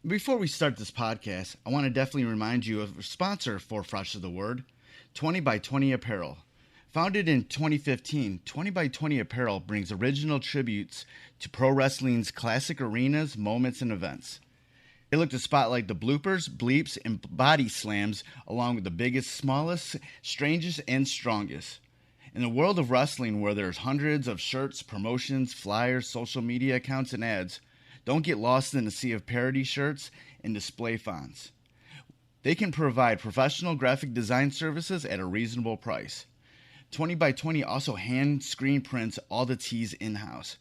Before we start this podcast, I want to definitely remind you of a sponsor for Fresh of the Word, 20 by 20 Apparel. Founded in 2015, 20 by 20 Apparel brings original tributes to pro wrestling's classic arenas, moments, and events. They look to spotlight the bloopers, bleeps, and body slams along with the biggest, smallest, strangest, and strongest. In the world of wrestling where there's hundreds of shirts, promotions, flyers, social media accounts, and ads, don't get lost in the sea of parody shirts and display fonts. They can provide professional graphic design services at a reasonable price. 20 by 20 also hand screen prints all the tees in-house.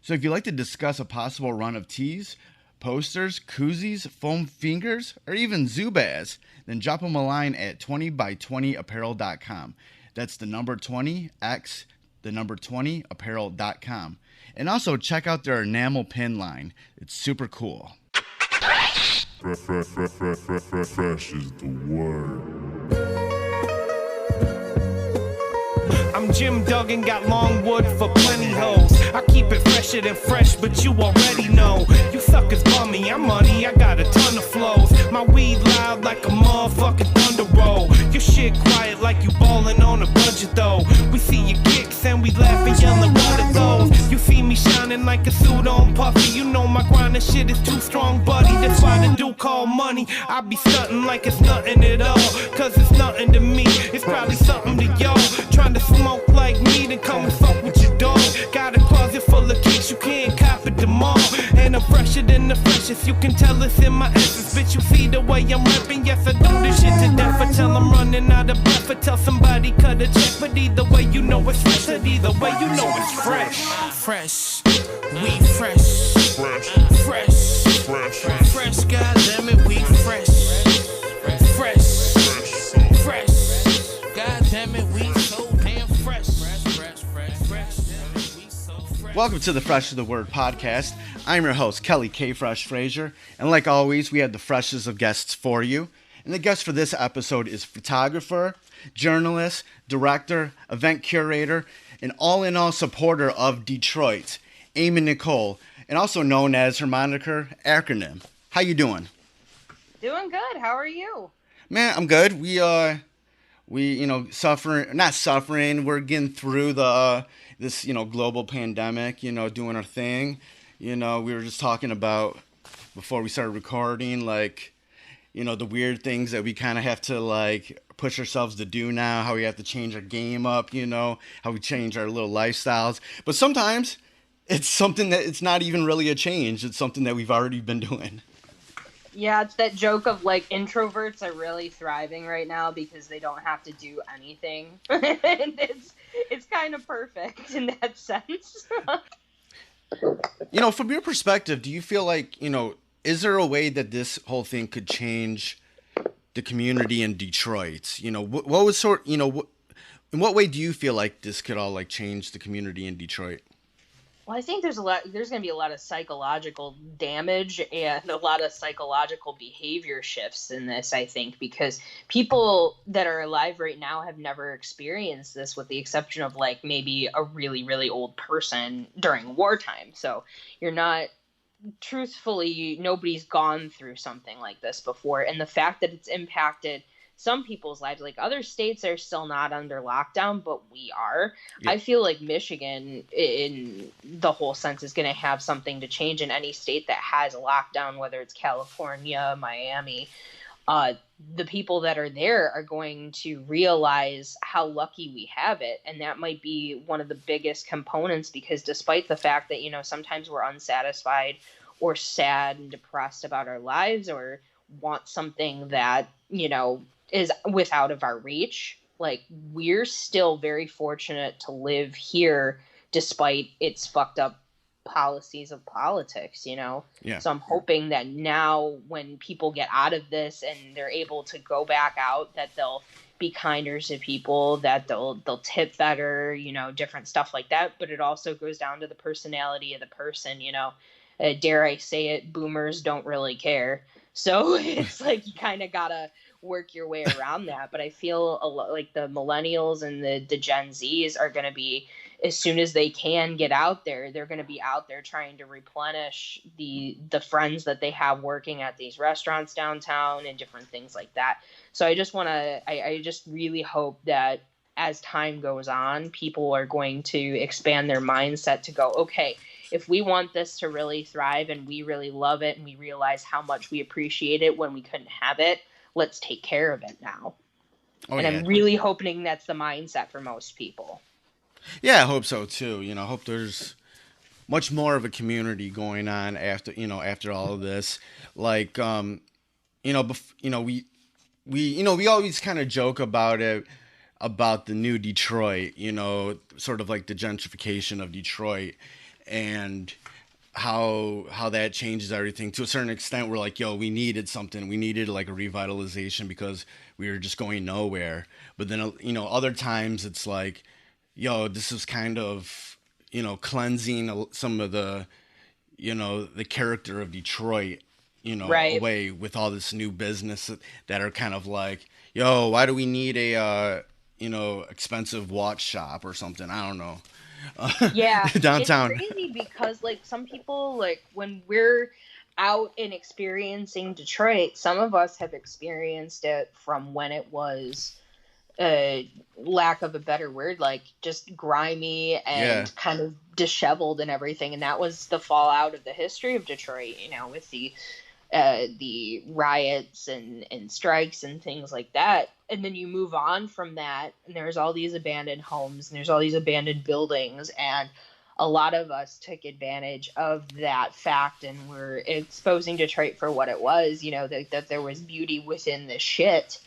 So if you'd like to discuss a possible run of tees, posters, koozies, foam fingers, or even Zubaz, then drop them a line at 20by20apparel.com. That's the number 20x, the number 20apparel.com. And also check out their enamel pin line. It's super cool. Fresh is the word. I'm Jim Duggan, got long wood for plenty hoes. I keep it fresher than fresh, but you already know. You suckers bummy, I'm money, I got a ton of flows. My weed loud like a motherfucking thunder roll. Your shit quiet like you ballin' on a budget though. We see your kicks and we laugh and yellin' what it goes. You see me shining like a suit on puffy. You know my grindin' shit is too strong, buddy. That's why the dude call money. I be stuntin' like it's nothing at all. Cause it's nothing to me, it's probably something to y'all. Trying to smoke like me, then come and fuck with your dog. Got a closet full of kicks, you can't cop it tomorrow. And I'm fresher than the freshest, you can tell it's in my essence. Bitch, you see the way I'm rapping, yes I do this shit to death. I tell I'm running out of breath, I tell somebody cut a check. But either way you know it's fresh, and either way you know it's fresh. Fresh, we fresh. Fresh, fresh, fresh, goddammit, we fresh. Fresh, fresh, goddammit, we so damn fresh. Welcome to the Fresh of the Word podcast. I'm your host, Kelly K. Fresh Frazier, and like always, we have the freshest of guests for you. And the guest for this episode is photographer, journalist, director, event curator, and all-in-all supporter of Detroit, Amy Nicole, and also known as her moniker, ACRONYM. How you doing? Doing good. How are you? Man, I'm good. We not suffering. We're getting through this global pandemic, doing our thing. We were just talking about before we started recording, the weird things that we kind of have to push ourselves to do now, how we have to change our game up, how we change our little lifestyles. But sometimes it's something that it's not even really a change. It's something that we've already been doing. Yeah, it's that joke of introverts are really thriving right now because they don't have to do anything. And it's kind of perfect in that sense. From your perspective, do you feel like, is there a way that this whole thing could change the community in Detroit? What was in what way do you feel like this could all change the community in Detroit? Well, I think there's going to be a lot of psychological damage and a lot of psychological behavior shifts in this, I think, because people that are alive right now have never experienced this with the exception of maybe a really, really old person during wartime. So nobody's gone through something like this before. And the fact that it's impacted some people's lives, other states are still not under lockdown, but we are. Yeah. I feel like Michigan, in the whole sense, is going to have something to change in any state that has a lockdown, whether it's California, Miami. The people that are there are going to realize how lucky we have it. And that might be one of the biggest components, because despite the fact that, sometimes we're unsatisfied or sad and depressed about our lives or want something that, is without of our reach, we're still very fortunate to live here despite its fucked up policies of politics, Yeah. So I'm hoping that now when people get out of this and they're able to go back out, that they'll be kinder to people, that they'll tip better, different stuff like that. But it also goes down to the personality of the person, dare I say it, boomers don't really care. So it's you kind of gotta work your way around that. But I feel a lot like the millennials and the Gen Zs are going to be as soon as they can get out there, they're going to be out there trying to replenish the friends that they have working at these restaurants downtown and different things like that. So I just want to, I just really hope that as time goes on, people are going to expand their mindset to go, okay, if we want this to really thrive and we really love it and we realize how much we appreciate it when we couldn't have it, let's take care of it now. And I'm really hoping that's the mindset for most people. Yeah, I hope so too. I hope there's much more of a community going on after all of this. Like, we always kind of joke about it, about the new Detroit, sort of like the gentrification of Detroit, and how that changes everything to a certain extent. We're like, yo, we needed something. We needed like a revitalization because we were just going nowhere. But then, other times it's like, yo, this is kind of, cleansing some of the, the character of Detroit, Right. away with all this new business that are kind of like, yo, why do we need a, expensive watch shop or something? I don't know. Yeah, Downtown. it's crazy because like some people, like when we're out and experiencing Detroit, some of us have experienced it from when it was, lack of a better word, like just grimy and kind of disheveled and everything. And that was the fallout of the history of Detroit, with the riots and strikes and things like that. And then you move on from that, and there's all these abandoned homes and there's all these abandoned buildings, and a lot of us took advantage of that fact and we're exposing Detroit for what it was, that there was beauty within the shit.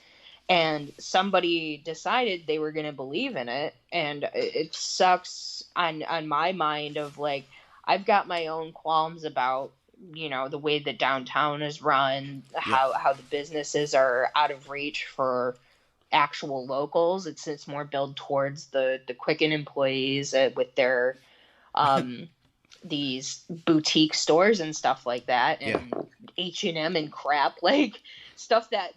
And somebody decided they were going to believe in it, and it sucks on my mind of like, I've got my own qualms about the way that downtown is run, how the businesses are out of reach for actual locals. It's more built towards the Quicken employees with their these boutique stores and stuff like that, and H&M and crap, like stuff that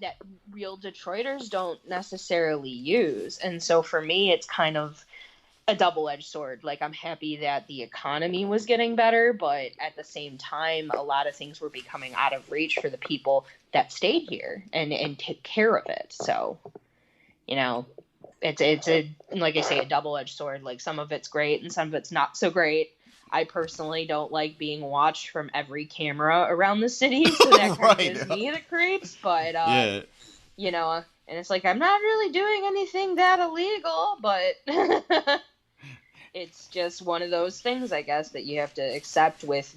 real Detroiters don't necessarily use. And so for me, it's kind of a double-edged sword. Like, I'm happy that the economy was getting better, but at the same time, a lot of things were becoming out of reach for the people that stayed here and took care of it. So, it's a, like I say, a double-edged sword. Like, some of it's great and some of it's not so great. I personally don't like being watched from every camera around the city, so that kind of gives me the creeps. But, and it's like, I'm not really doing anything that illegal, but it's just one of those things, I guess, that you have to accept with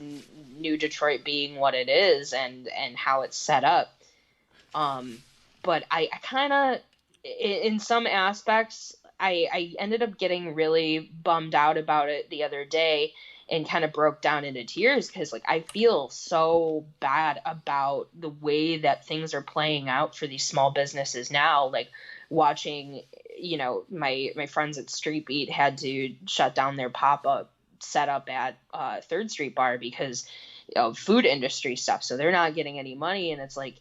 New Detroit being what it is and how it's set up. But I kind of, in some aspects, I ended up getting really bummed out about it the other day and kind of broke down into tears because, like, I feel so bad about the way that things are playing out for these small businesses now. Like, watching, my friends at Street Beat had to shut down their pop-up setup at 3rd Street Bar because of food industry stuff. So they're not getting any money. And it's like,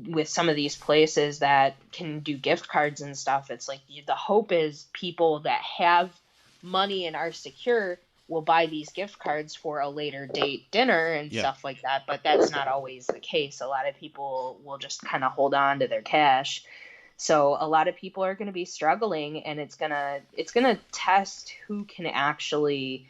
with some of these places that can do gift cards and stuff, it's like the hope is people that have money and are secure will buy these gift cards for a later date dinner and stuff like that. But that's not always the case. A lot of people will just kind of hold on to their cash. So a lot of people are going to be struggling, and it's going to test who can actually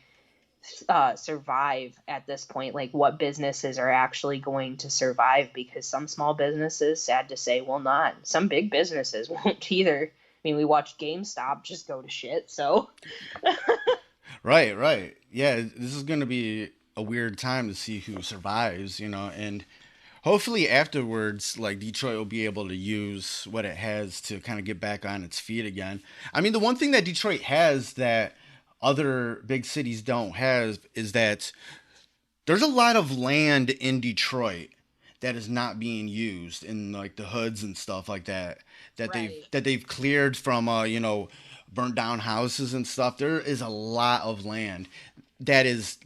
survive at this point. Like, what businesses are actually going to survive, because some small businesses, sad to say, will not. Some big businesses won't either. I mean, we watched GameStop just go to shit. So Right. Yeah, this is going to be a weird time to see who survives, and hopefully afterwards, like, Detroit will be able to use what it has to kind of get back on its feet again. I mean, the one thing that Detroit has that other big cities don't have is that there's a lot of land in Detroit that is not being used in, like, the hoods and stuff like that they've cleared from burnt down houses and stuff. There is a lot of land that's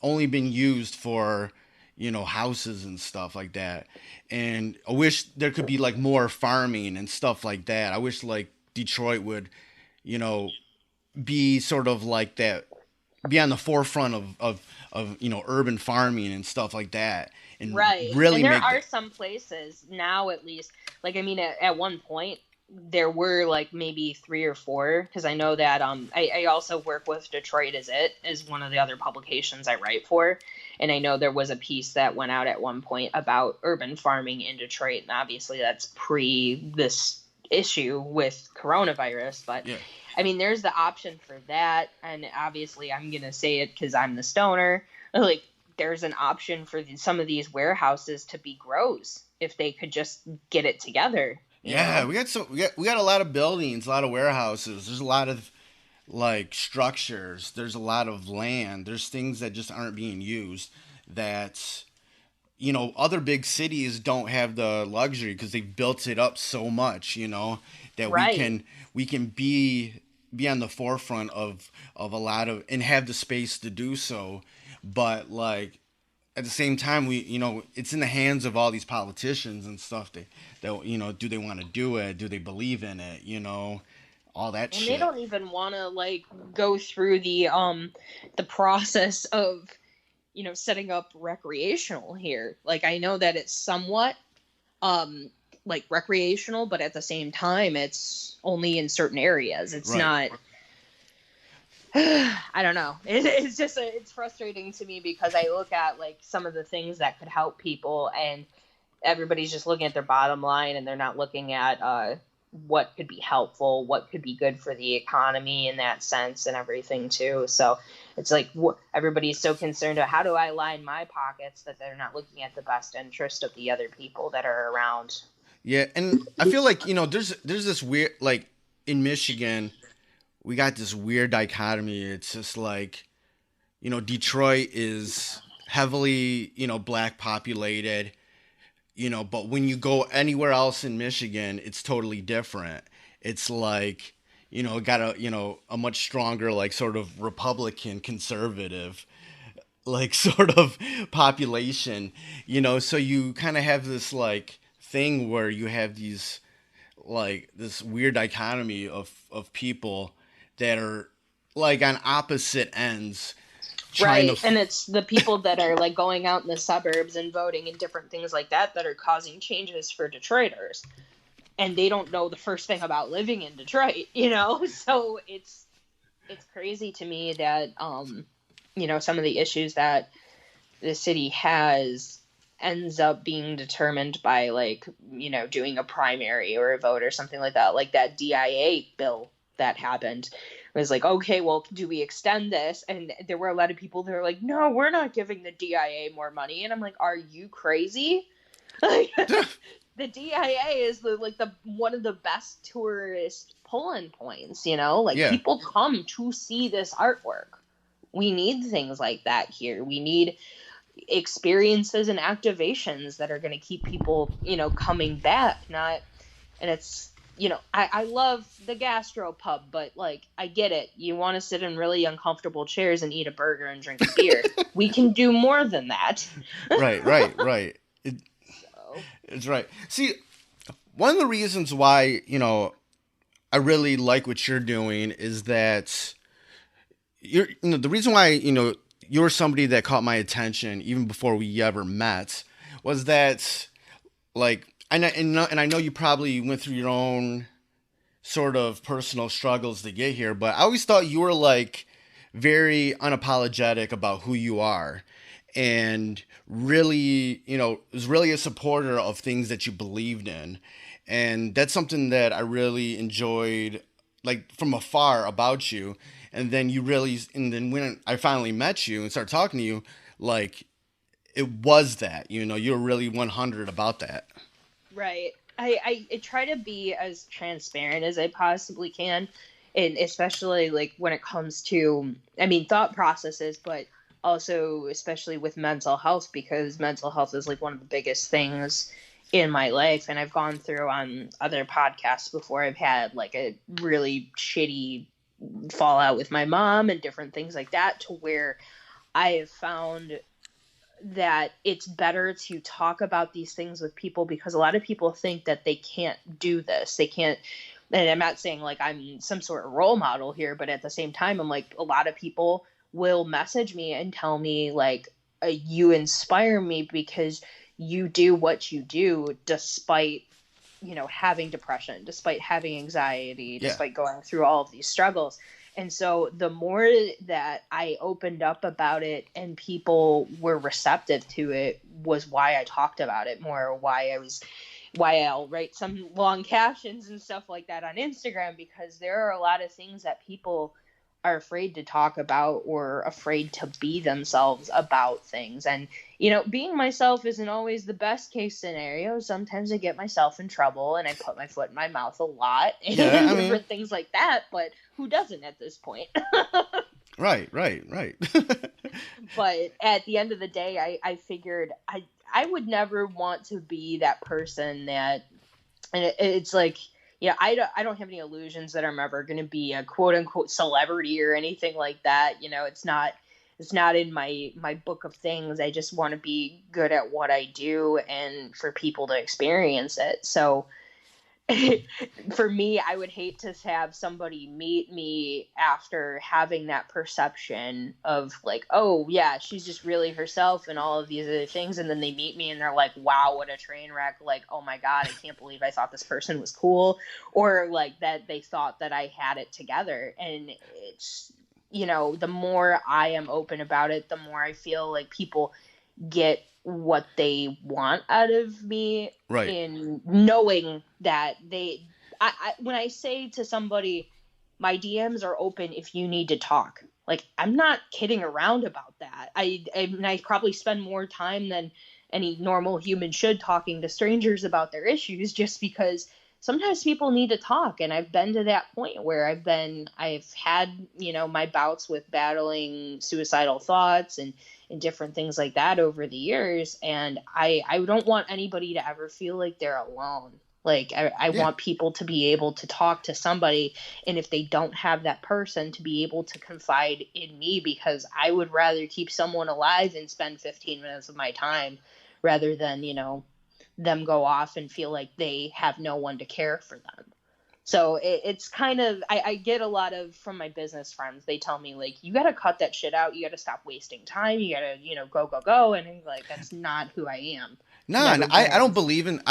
only been used for houses and stuff like that. And I wish there could be, like, more farming and stuff like that. I wish, like, Detroit would be sort of like that, be on the forefront of urban farming and stuff like that, and Right. really And there make are some places now, at least, like, I mean, at one point, there were like maybe 3 or 4, because I know that I also work with Detroit is one of the other publications I write for. And I know there was a piece that went out at one point about urban farming in Detroit. And obviously that's pre this issue with coronavirus. But yeah. I mean, there's the option for that. And obviously I'm going to say it because I'm the stoner. Like, there's an option for some of these warehouses to be grows if they could just get it together. Yeah, we got a lot of buildings, a lot of warehouses. There's a lot of like structures. There's a lot of land. There's things that just aren't being used that other big cities don't have the luxury because they've built it up so much, that Right. we can be on the forefront of a lot of, and have the space to do so. But like at the same time, it's in the hands of all these politicians and stuff. That do they want to do it? Do they believe in it? All that And they shit. don't even want to like go through the process of setting up recreational here. Like, I know that it's somewhat like recreational, but at the same time it's only in certain areas. It's Right. not I don't know. It's just it's frustrating to me because I look at like some of the things that could help people, and everybody's just looking at their bottom line, and they're not looking at what could be helpful, what could be good for the economy in that sense, and everything too. So it's like everybody's so concerned about how do I line my pockets that they're not looking at the best interest of the other people that are around. Yeah, and I feel like there's this weird, like, in Michigan, we got this weird dichotomy. It's just like, Detroit is heavily, black populated, but when you go anywhere else in Michigan, it's totally different. It's like, got a much stronger, like, sort of Republican conservative, like, sort of population, so you kind of have this, like, thing where you have these, like, this weird dichotomy of people that are like on opposite ends trying to Right. And it's the people that are like going out in the suburbs and voting and different things like that that are causing changes for Detroiters. And they don't know the first thing about living in Detroit, So it's crazy to me that some of the issues that the city has ends up being determined by like, doing a primary or a vote or something like that. Like that DIA bill that happened. It was like, okay, well, do we extend this? And there were a lot of people that were like, no, we're not giving the DIA more money. And I'm like, are you crazy? Like, the DIA is the one of the best tourist pull-in points, Like, Yeah. people come to see this artwork. We need things like that here. We need experiences and activations that are going to keep people, coming back. And it's, I love the gastro pub, but like, I get it. You want to sit in really uncomfortable chairs and eat a burger and drink a beer. We can do more than that. Right. It's right. See, one of the reasons why, I really like what you're doing is that the reason why, you're somebody that caught my attention even before we ever met was that, like, and I know you probably went through your own sort of personal struggles to get here, but I always thought you were like very unapologetic about who you are, and really, was really a supporter of things that you believed in. And that's something that I really enjoyed, like, from afar about you. And then when I finally met you and started talking to you, like, it was that, you're really 100 about that. Right. I try to be as transparent as I possibly can, and especially like when it comes to, thought processes, but also especially with mental health, because mental health is like one of the biggest things in my life. And I've gone through on other podcasts before, I've had like a really shitty fallout with my mom and different things like that, to where I have found that it's better to talk about these things with people, because a lot of people think that they can't do this. They can't and I'm not saying like I'm some sort of role model here, but at the same time, I'm like, a lot of people will message me and tell me like, you inspire me because you do what you do despite, having depression, despite having anxiety, Yeah. despite going through all of these struggles. And so the more that I opened up about it and people were receptive to it was why I talked about it more, why I'll write some long captions and stuff like that on Instagram, because there are a lot of things that people are afraid to talk about or afraid to be themselves about things. And, being myself isn't always the best case scenario. Sometimes I get myself in trouble and I put my foot in my mouth a lot and Yeah, I mean, different things like that. But who doesn't at this point? right. But at the end of the day, I figured I would never want to be that person that, and it's like, I don't have any illusions that I'm ever going to be a quote unquote celebrity or anything like that. It's not in my book of things. I just want to be good at what I do and for people to experience it. So for me, I would hate to have somebody meet me after having that perception of like, oh yeah, she's just really herself and all of these other things. And then they meet me and they're like, wow, what a train wreck. Like, oh my God, I can't believe I thought this person was cool. Or like that they thought that I had it together. And it's, the more I am open about it, the more I feel like people get what they want out of me, Right. in knowing that when I say to somebody, my DMs are open if you need to talk, like, I'm not kidding around about that. I probably spend more time than any normal human should talking to strangers about their issues, just because sometimes people need to talk. And I've been to that point where I've had, my bouts with battling suicidal thoughts and different things like that over the years. And I don't want anybody to ever feel like they're alone. Like, I want people to be able to talk to somebody. And if they don't have that person, to be able to confide in me, because I would rather keep someone alive and spend 15 minutes of my time rather than, them go off and feel like they have no one to care for them. So it's kind of, I get a lot of, from my business friends, they tell me like, you got to cut that shit out. You got to stop wasting time. You got to, go. And I'm like, that's not who I am. No, and I don't believe in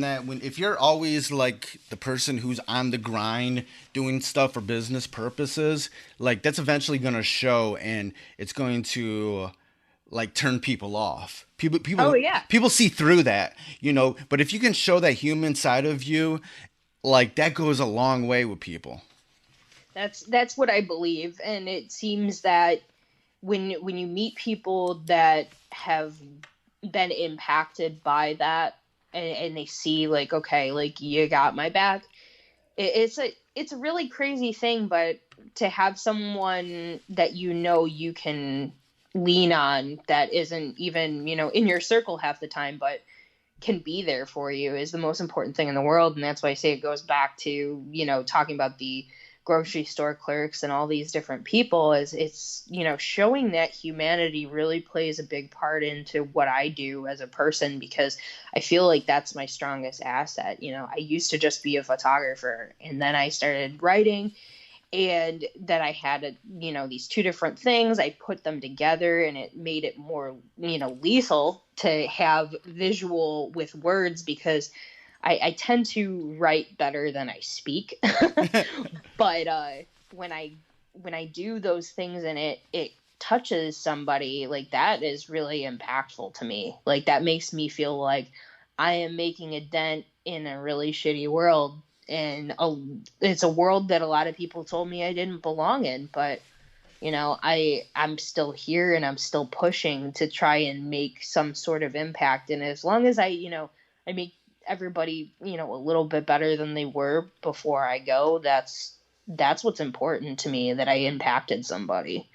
that. If you're always like the person who's on the grind doing stuff for business purposes, like, that's eventually going to show, and it's going to like turn people off. People see through that, but if you can show that human side of you, like, that goes a long way with people. That's what I believe. And it seems that when you meet people that have been impacted by that, and they see like, okay, like, you got my back, it's a really crazy thing. But to have someone that you can lean on, that isn't even in your circle half the time, but can be there for you, is the most important thing in the world. And that's why I say it goes back to talking about the grocery store clerks and all these different people, is it's showing that humanity really plays a big part into what I do as a person, because I feel like that's my strongest asset. I used to just be a photographer, and then I started writing, and then I had these two different things. I put them together, and it made it more lethal to have visual with words, because I tend to write better than I speak. But when I do those things and it touches somebody, like, that is really impactful to me. Like, that makes me feel like I am making a dent in a really shitty world. And it's a world that a lot of people told me I didn't belong in, but I'm still here, and I'm still pushing to try and make some sort of impact. And as long as I make everybody a little bit better than they were before I go, that's what's important to me, that I impacted somebody.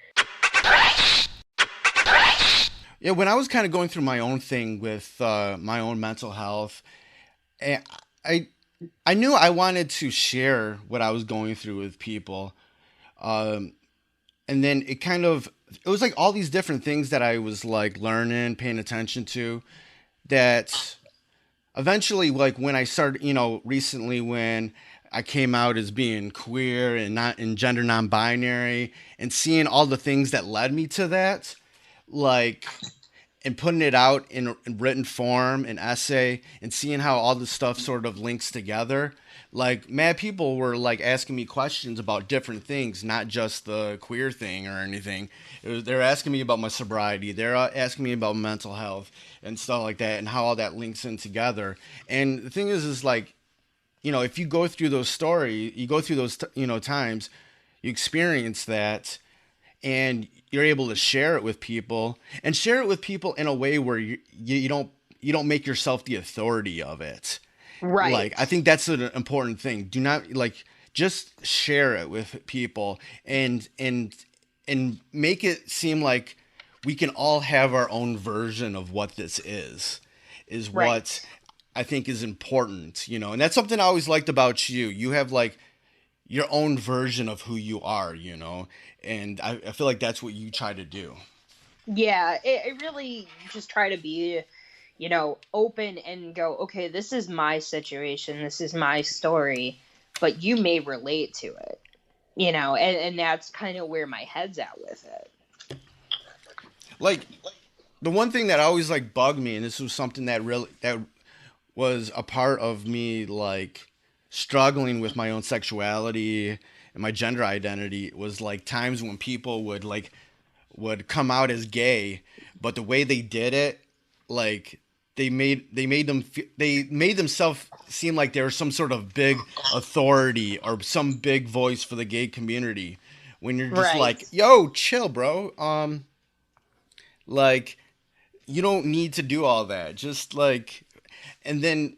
Yeah, when I was kind of going through my own thing with my own mental health, I knew I wanted to share what I was going through with people. And then it was like all these different things that I was like learning, paying attention to, that eventually, like, when I started, recently, when I came out as being queer and not in gender non-binary, and seeing all the things that led me to that, like, and putting it out in written form, an essay, and seeing how all this stuff sort of links together. Like, mad people were like asking me questions about different things, not just the queer thing or anything. They're asking me about my sobriety. They're asking me about mental health and stuff like that, and how all that links in together. And the thing is like, if you go through those stories, you go through those, times, you experience that, and you're able to share it with people, and share it with people in a way where you don't make yourself the authority of it. Right. Like, I think that's an important thing. Do not, like, just share it with people, and make it seem like we can all have our own version of what this is Right. what I think is important, and that's something I always liked about you. You have like your own version of who you are, and I feel like that's what you try to do. Yeah, it really just try to be, open and go, okay, this is my situation, this is my story, but you may relate to it, and that's kind of where my head's at with it. Like, the one thing that always like bugged me, and this was something that was a part of me, like, struggling with my own sexuality and my gender identity, was like times when people would come out as gay, but the way they did it, like, they made themselves seem like they were some sort of big authority or some big voice for the gay community, when you're just Right. like, yo, chill, bro. Like, you don't need to do all that. Just like, and then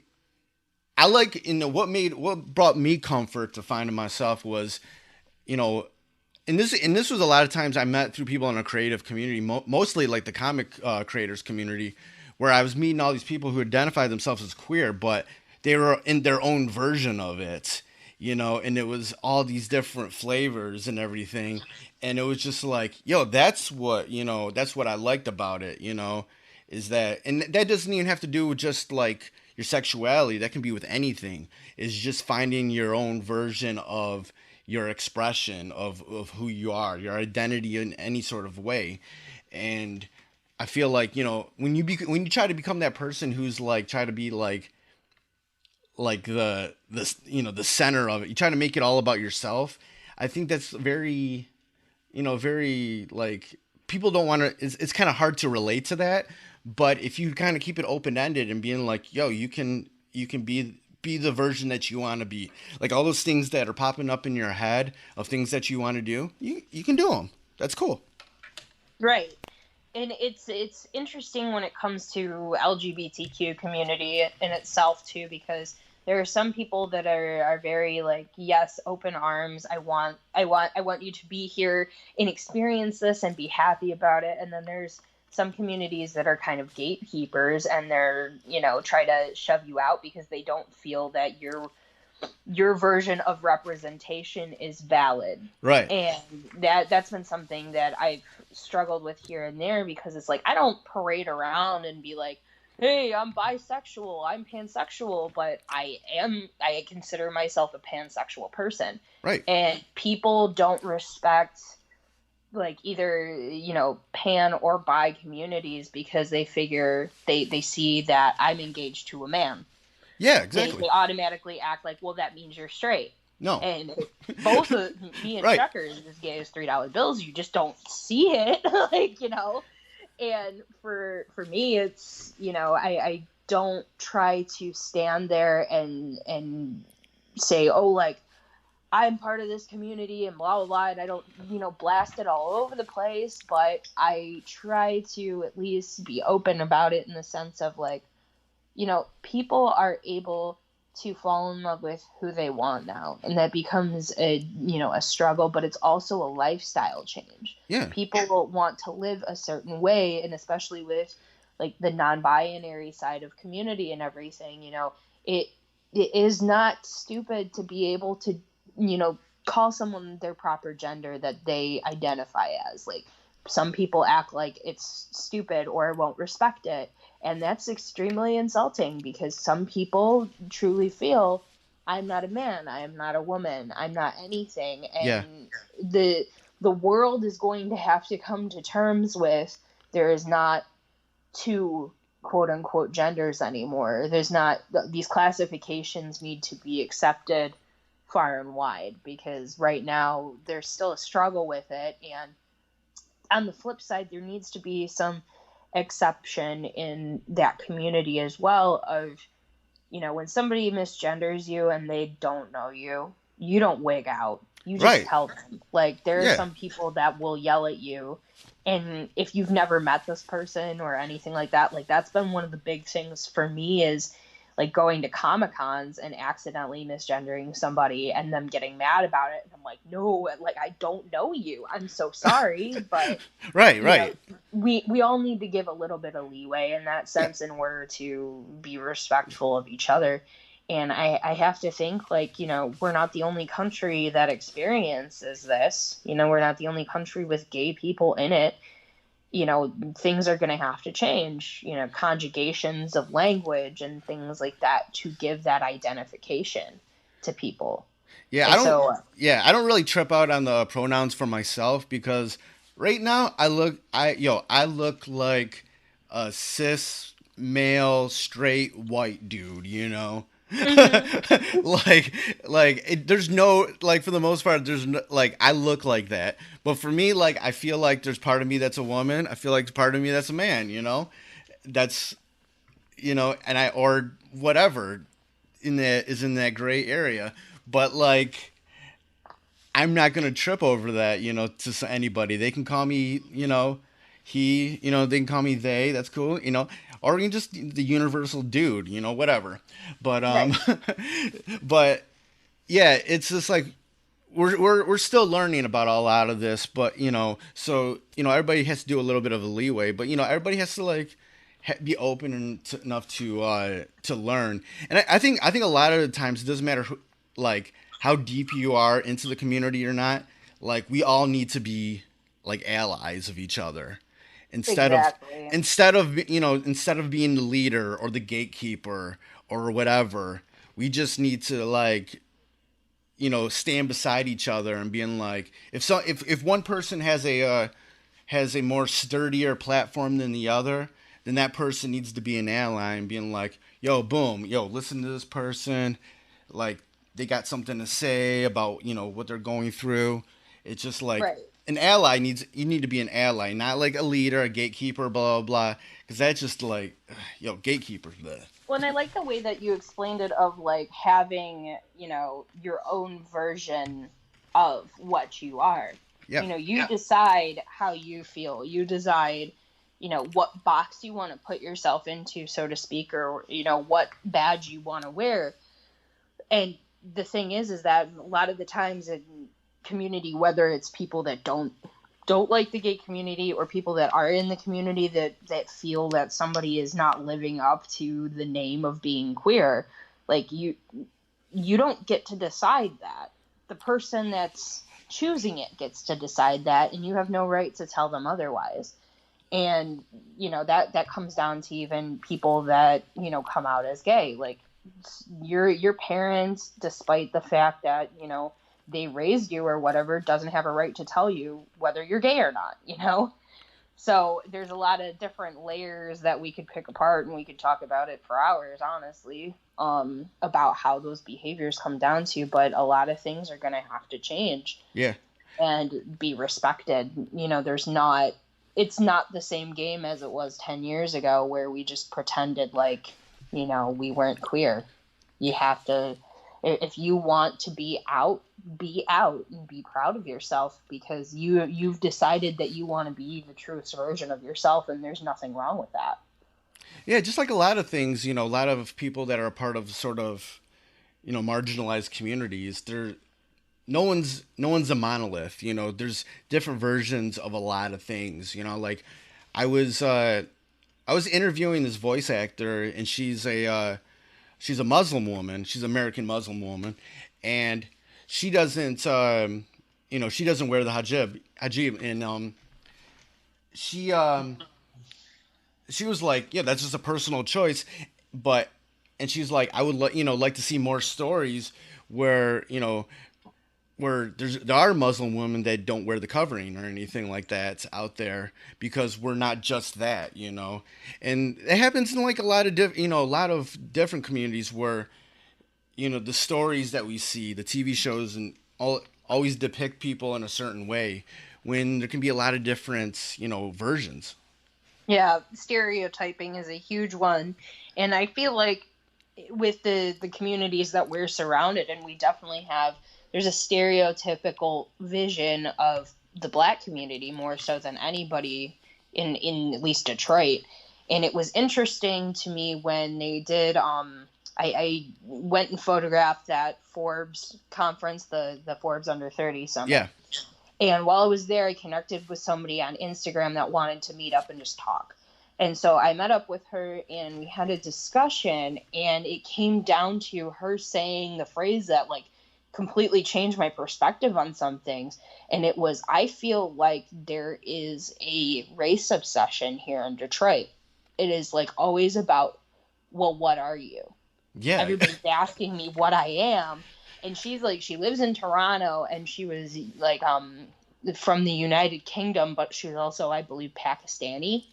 I like, what brought me comfort to finding myself was, and this was a lot of times I met through people in a creative community, mostly like the comic creators community, where I was meeting all these people who identified themselves as queer, but they were in their own version of it, and it was all these different flavors and everything. And it was just like, yo, that's what I liked about it, is that, and that doesn't even have to do with just like your sexuality. That can be with anything. Is just finding your own version of your expression of who you are, your identity in any sort of way. And I feel like, when you try to become that person who's like, try to be like the center of it, you try to make it all about yourself. I think that's very, very, like, people don't want to, it's kind of hard to relate to that. But if you kind of keep it open-ended and being like, yo, you can be the version that you want to be, like, all those things that are popping up in your head of things that you want to do, you can do them. That's cool. Right. And it's interesting when it comes to LGBTQ community in itself too, because there are some people that are very like, yes, open arms. I want you to be here and experience this and be happy about it. And then there's some communities that are kind of gatekeepers, and they're, try to shove you out because they don't feel that your version of representation is valid. Right. And that's been something that I've struggled with here and there, because it's like, I don't parade around and be like, hey, I'm bisexual, I'm pansexual, but I consider myself a pansexual person. Right. And people don't respect, like, either, pan or bi communities, because they figure they see that I'm engaged to a man. Yeah, exactly. They automatically act like, well, that means you're straight. No. And both of me and Right. Chucker is as gay as $3 bills. You just don't see it, like, And for me, it's, I don't try to stand there and say, oh, like, I'm part of this community and blah, blah, blah. And I don't, blast it all over the place. But I try to at least be open about it, in the sense of, like, people are able to fall in love with who they want now. And that becomes a struggle, but it's also a lifestyle change. Yeah. People will want to live a certain way. And especially with, like, the non-binary side of community and everything, it is not stupid to be able to, call someone their proper gender that they identify as. Like, some people act like it's stupid or won't respect it. And that's extremely insulting, because some people truly feel I'm not a man, I am not a woman, I'm not anything. Yeah. And the world is going to have to come to terms with, there is not two quote unquote genders anymore. There's not, these classifications need to be accepted far and wide, because right now there's still a struggle with it. And on the flip side, there needs to be some exception in that community as well of, you know, when somebody misgenders you and they don't know you, you don't wig out. You just Right. tell them. Like, there are Yeah. some people that will yell at you, and if you've never met this person or anything like that, like, that's been one of the big things for me, is like going to Comic-Cons and accidentally misgendering somebody and them getting mad about it. And I'm like, no, like, I don't know you. I'm so sorry. But Right, you right. know, we all need to give a little bit of leeway in that sense in order to be respectful of each other. And I have to think, like, you know, we're not the only country that experiences this. You know, we're not the only country with gay people in it. You know, things are going to have to change, you know, conjugations of language and things like that to give that identification to people. Yeah, And so, I don't really trip out on the pronouns for myself, because right now I look like a cis male straight white dude, you know. There's no, like, for the most part, there's no, like, I look like that, but for me, like, I feel like there's part of me that's a woman, I feel like there's part of me that's a man, you know, that's, you know, and or whatever in that gray area, but like, I'm not gonna trip over that, you know, to anybody. They can call me, you know, he, you know, they can call me they. That's cool, you know, or even just the universal dude, you know, whatever. But right. but yeah, it's just like we're still learning about a lot of this, but you know, so you know, everybody has to do a little bit of a leeway, but you know, everybody has to like be open enough to learn. And I think a lot of the times it doesn't matter who, like, how deep you are into the community or not. Like, we all need to be like allies of each other, Exactly. instead of you know, instead of being the leader or the gatekeeper or whatever. We just need to, like, you know, stand beside each other and being like, if one person has a more sturdier platform than the other, then that person needs to be an ally and being like, yo, boom, yo, listen to this person, like, they got something to say about, you know, what they're going through. It's just like, Right. an you need to be an ally, not like a leader, a gatekeeper, blah blah blah, because that's just like, yo, gatekeeper. Blah. Well, and I like the way that you explained it, of like having, you know, your own version of what you are. Yeah. You know, you decide how you feel. You decide, you know, what box you want to put yourself into, so to speak, or, you know, what badge you want to wear. And the thing is that a lot of the times in community, whether it's people that don't like the gay community, or people that are in the community that feel that somebody is not living up to the name of being queer, like, you don't get to decide that. The person that's choosing it gets to decide that, and you have no right to tell them otherwise. And, you know, that comes down to even people that, you know, come out as gay. Like, your parents, despite the fact that, you know, they raised you or whatever, doesn't have a right to tell you whether you're gay or not, you know? So there's a lot of different layers that we could pick apart, and we could talk about it for hours, honestly, about how those behaviors come down to, but a lot of things are going to have to change. Yeah. And be respected. You know, it's not the same game as it was 10 years ago, where we just pretended like, you know, we weren't queer. You have to, if you want to be out and be proud of yourself, because you've decided that you want to be the truest version of yourself, and there's nothing wrong with that. Yeah, just like a lot of things, you know, a lot of people that are a part of sort of, you know, marginalized communities, no one's a monolith, you know. There's different versions of a lot of things, you know. Like, I was interviewing this voice actor, and she's a Muslim woman. She's an American Muslim woman, and she doesn't you know, she doesn't wear the hijab, and she was like, yeah, that's just a personal choice, but and she's like, I would like to see more stories where where there are Muslim women that don't wear the covering or anything like that out there, because we're not just that, and it happens in like a lot of a lot of different communities where the stories that we see, the TV shows and all always depict people in a certain way when there can be a lot of different versions. Yeah, stereotyping is a huge one. And I feel like with the communities that we're surrounded in, we definitely have, there's a stereotypical vision of the Black community more so than anybody in at least Detroit. And it was interesting to me when they did, I went and photographed that Forbes conference, the Forbes Under 30 Summit. Yeah. And while I was there, I connected with somebody on Instagram that wanted to meet up and just talk. And so I met up with her and we had a discussion, and it came down to her saying the phrase that like completely changed my perspective on some things. And it was, I feel like there is a race obsession here in Detroit. It is like always about, well, what are you? Yeah. Everybody's asking me what I am. And she's like, she lives in Toronto, and she was like from the United Kingdom, but she was also, I believe, Pakistani.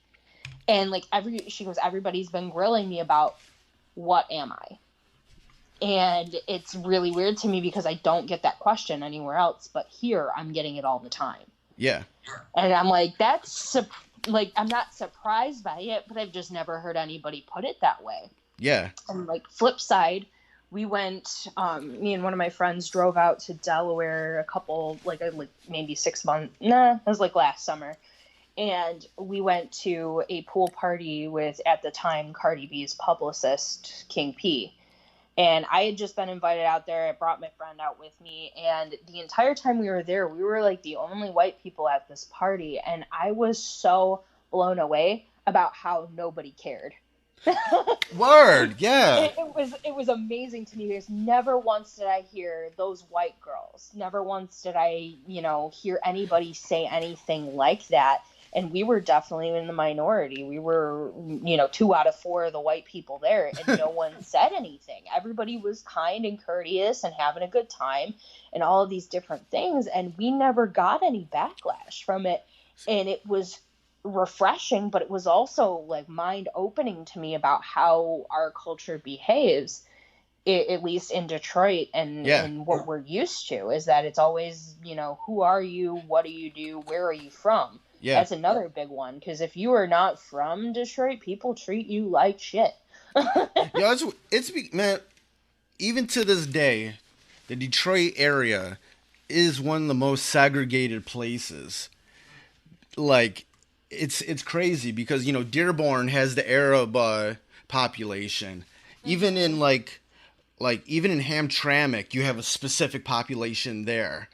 And like she goes, everybody's been grilling me about what am I? And it's really weird to me because I don't get that question anywhere else, but here I'm getting it all the time. Yeah. And I'm like, I'm not surprised by it, but I've just never heard anybody put it that way. Yeah. And like flip side, we went, me and one of my friends drove out to Delaware a couple, like maybe 6 months. Nah, it was like last summer. And we went to a pool party with, at the time, Cardi B's publicist, King P. And I had just been invited out there. I brought my friend out with me. And the entire time we were there, we were like the only white people at this party. And I was so blown away about how nobody cared. Word, yeah. It was amazing to me because never once did I hear those white girls. Never once did I, hear anybody say anything like that. And we were definitely in the minority. We were, 2 out of 4 of the white people there, and no one said anything. Everybody was kind and courteous and having a good time and all of these different things. And we never got any backlash from it. And it was refreshing, but it was also like mind opening to me about how our culture behaves, at least in Detroit, and what we're used to is that it's always, who are you? What do you do? Where are you from? Yeah. That's another big one, because if you are not from Detroit, people treat you like shit. Man, even to this day, the Detroit area is one of the most segregated places. Like, it's crazy because, Dearborn has the Arab population. Even in even in Hamtramck, you have a specific population there.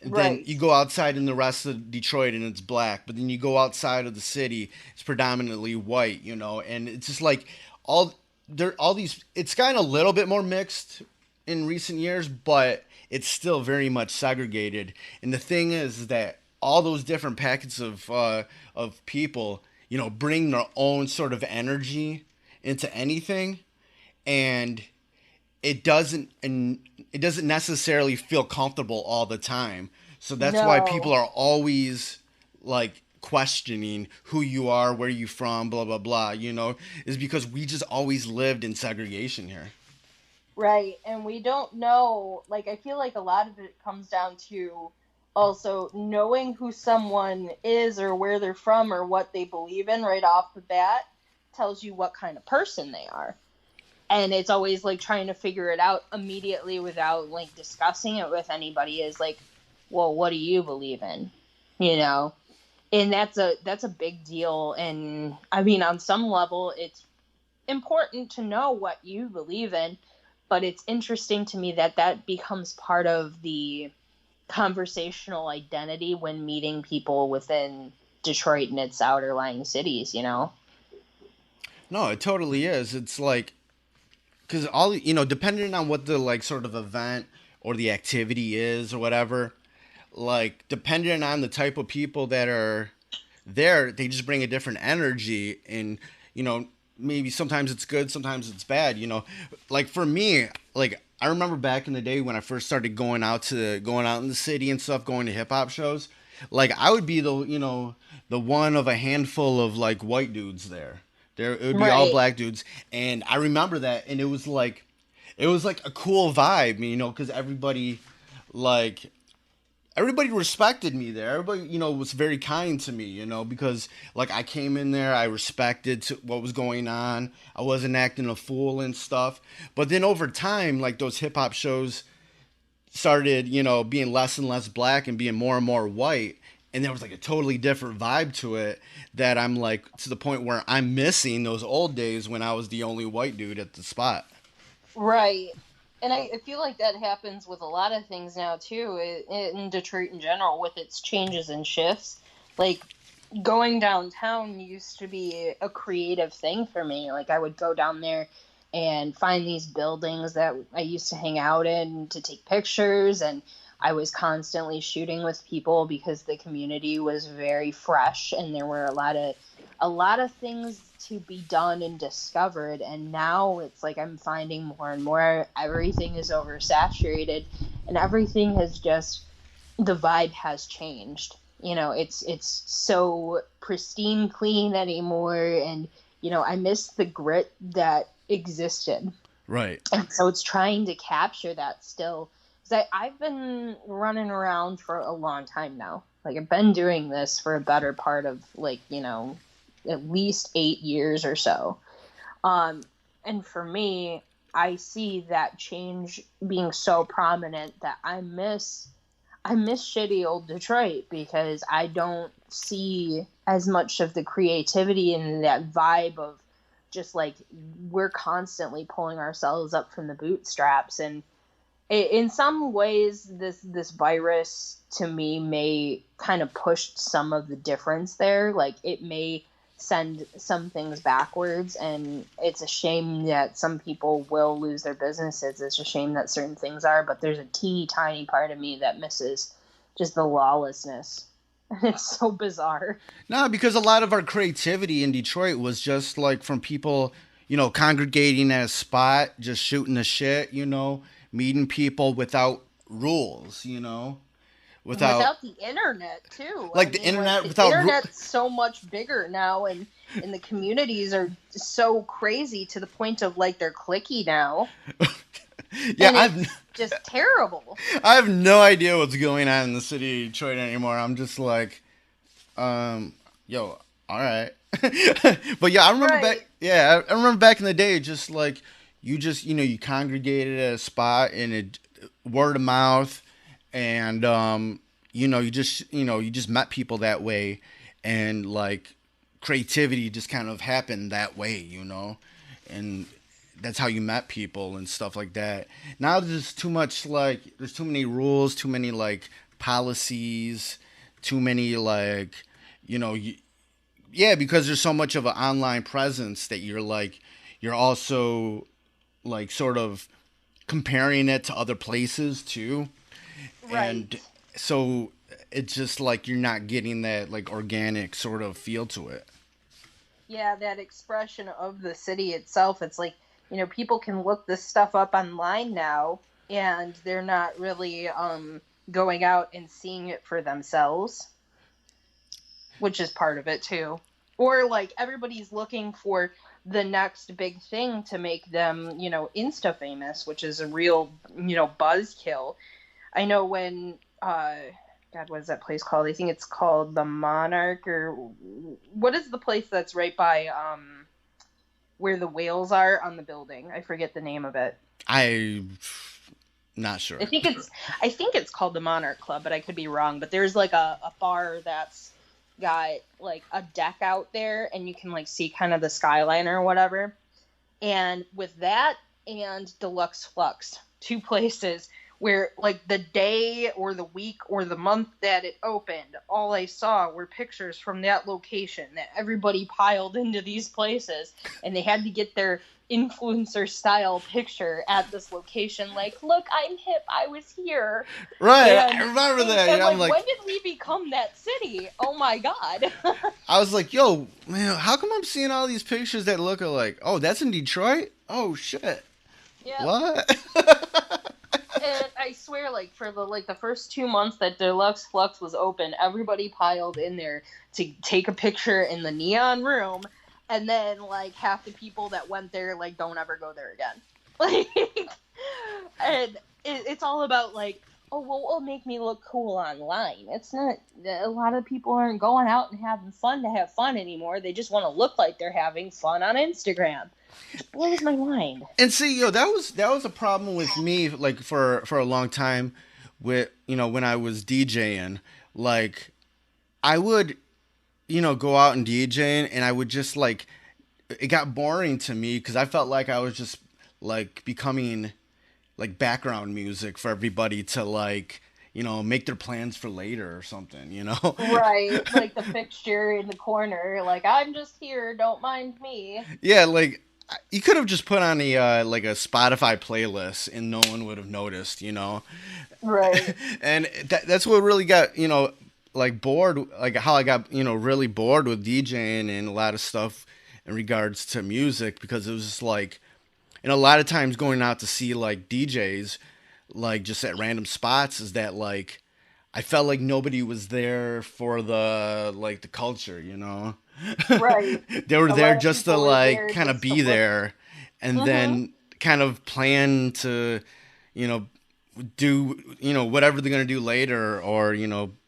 And then you go outside in the rest of Detroit and it's black, but then you go outside of the city, it's predominantly white, and it's just like all these, it's gotten a little bit more mixed in recent years, but it's still very much segregated. And the thing is that all those different packets of people, bring their own sort of energy into anything, and it doesn't necessarily feel comfortable all the time. So that's why people are always like questioning who you are, where you from, blah, blah, blah, is because we just always lived in segregation here. Right. And we don't know, like, I feel like a lot of it comes down to also knowing who someone is or where they're from or what they believe in right off the bat tells you what kind of person they are. And it's always like trying to figure it out immediately without like discussing it with anybody is like, well, what do you believe in? And that's a big deal. And I mean, on some level, it's important to know what you believe in, but it's interesting to me that becomes part of the conversational identity when meeting people within Detroit and its outerlying cities, No, it totally is. It's like, because all, depending on what the like sort of event or the activity is or whatever, like depending on the type of people that are there, they just bring a different energy. And, maybe sometimes it's good, sometimes it's bad, you know. Like for me, like I remember back in the day when I first started going out in the city and stuff, going to hip hop shows. Like I would be the one of a handful of like white dudes there. There it would be all Right. black dudes, and I remember that, and it was like a cool vibe, you know, because like everybody respected me there. Everybody, you know, was very kind to me, you know, because like I came in there, I respected what was going on. I wasn't acting a fool and stuff. But then over time, like those hip hop shows started, you know, being less and less black and being more and more white. And there was like a totally different vibe to it that I'm like to the point where I'm missing those old days when I was the only white dude at the spot. Right. And I feel like that happens with a lot of things now too, in Detroit in general, with its changes and shifts. Like going downtown used to be a creative thing for me. Like I would go down there and find these buildings that I used to hang out in to take pictures, and I was constantly shooting with people because the community was very fresh and there were a lot of things to be done and discovered. And now it's like I'm finding more and more everything is oversaturated, and everything has just, the vibe has changed. You know, it's so pristine clean anymore, and you know, I miss the grit that existed. Right. And so it's trying to capture that still. Because I've been running around for a long time now. Like, I've been doing this for a better part of, like, you know, at least 8 years or so. And for me, I see that change being so prominent that I miss shitty old Detroit, because I don't see as much of the creativity and that vibe of just like we're constantly pulling ourselves up from the bootstraps. And in some ways this virus to me may kind of push some of the difference there. Like it may send some things backwards, and it's a shame that some people will lose their businesses. It's a shame that certain things are, but there's a teeny tiny part of me that misses just the lawlessness. It's so bizarre. No, because a lot of our creativity in Detroit was just like from people, you know, congregating at a spot, just shooting the shit, you know, meeting people without rules, you know, Without the internet too. like the internet the without internet's so much bigger now, and the communities are so crazy to the point of like they're clicky now. yeah, And it's just terrible. I have no idea what's going on in the city of Detroit anymore. I'm just like, yo, all right. But yeah, I remember Right. back. Yeah, I remember back in the day, just like you know, you congregated at a spot and it word of mouth, and you know, you just met people that way, and like creativity just kind of happened that way, you know, and that's how you met people and stuff like that. Now there's too much, like there's too many rules, too many like policies, too many like, you know, yeah, because there's so much of an online presence that you're also like sort of comparing it to other places too. And Right. so it's just like you're not getting that like organic sort of feel to it. Yeah, that expression of the city itself. It's like, you know, people can look this stuff up online now, and they're not really going out and seeing it for themselves, which is part of it too. Or like everybody's looking for the next big thing to make them, you know, insta famous, which is a real, you know, buzzkill. I know when God, what is that place called? I think it's called the Monarch, or what is the place that's right by where the whales are on the building? I forget the name of it. I'm not sure. I think it's called the Monarch Club, but I could be wrong. But there's like a bar that's got like a deck out there, and you can like see kind of the skyline or whatever. And with that and Deluxe Flux, two places where like the day or the week or the month that it opened, all I saw were pictures from that location that everybody piled into these places, and they had to get their influencer style picture at this location. Like, look, I'm hip. I was here. Right, And, I remember that. and I'm like, when did we become that city? Oh my god. I was like, yo, man, how come I'm seeing all these pictures that look alike? Oh, that's in Detroit? Oh, shit. Yeah. What? And I swear, like, for the first 2 months that Deluxe Flux was open, everybody piled in there to take a picture in the neon room, and then, like, half the people that went there, like, don't ever go there again. Like, and it's all about, like, oh, well, it'll make me look cool online. It's not, a lot of people aren't going out and having fun to have fun anymore. They just want to look like they're having fun on Instagram. It blows my mind. And see, that was a problem with me, like, for a long time with, when I was DJing. Like, I would, go out and DJing, and I would just, like, it got boring to me because I felt like I was just, like, becoming, like, background music for everybody to, like, make their plans for later or something, Right, like the fixture in the corner, like, I'm just here, don't mind me. Yeah, like, you could have just put on a like a Spotify playlist and no one would have noticed, Right. And that's what really got, like bored, like how I got, really bored with DJing and a lot of stuff in regards to music, because it was just like, and a lot of times going out to see like DJs, like just at random spots, is that like I felt like nobody was there for the culture, Right. They were A there lot of just to people were like there kind of just to be look. there, and then kind of plan to, do whatever they're gonna do later, or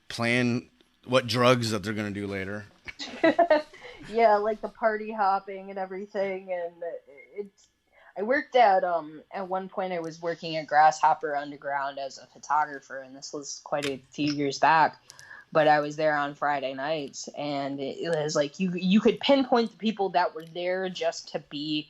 plan what drugs that they're gonna do later. Yeah, like the party hopping and everything, and it's. I worked at one point I was working at Grasshopper Underground as a photographer, and this was quite a few years back. But I was there on Friday nights, and it was like you could pinpoint the people that were there just to be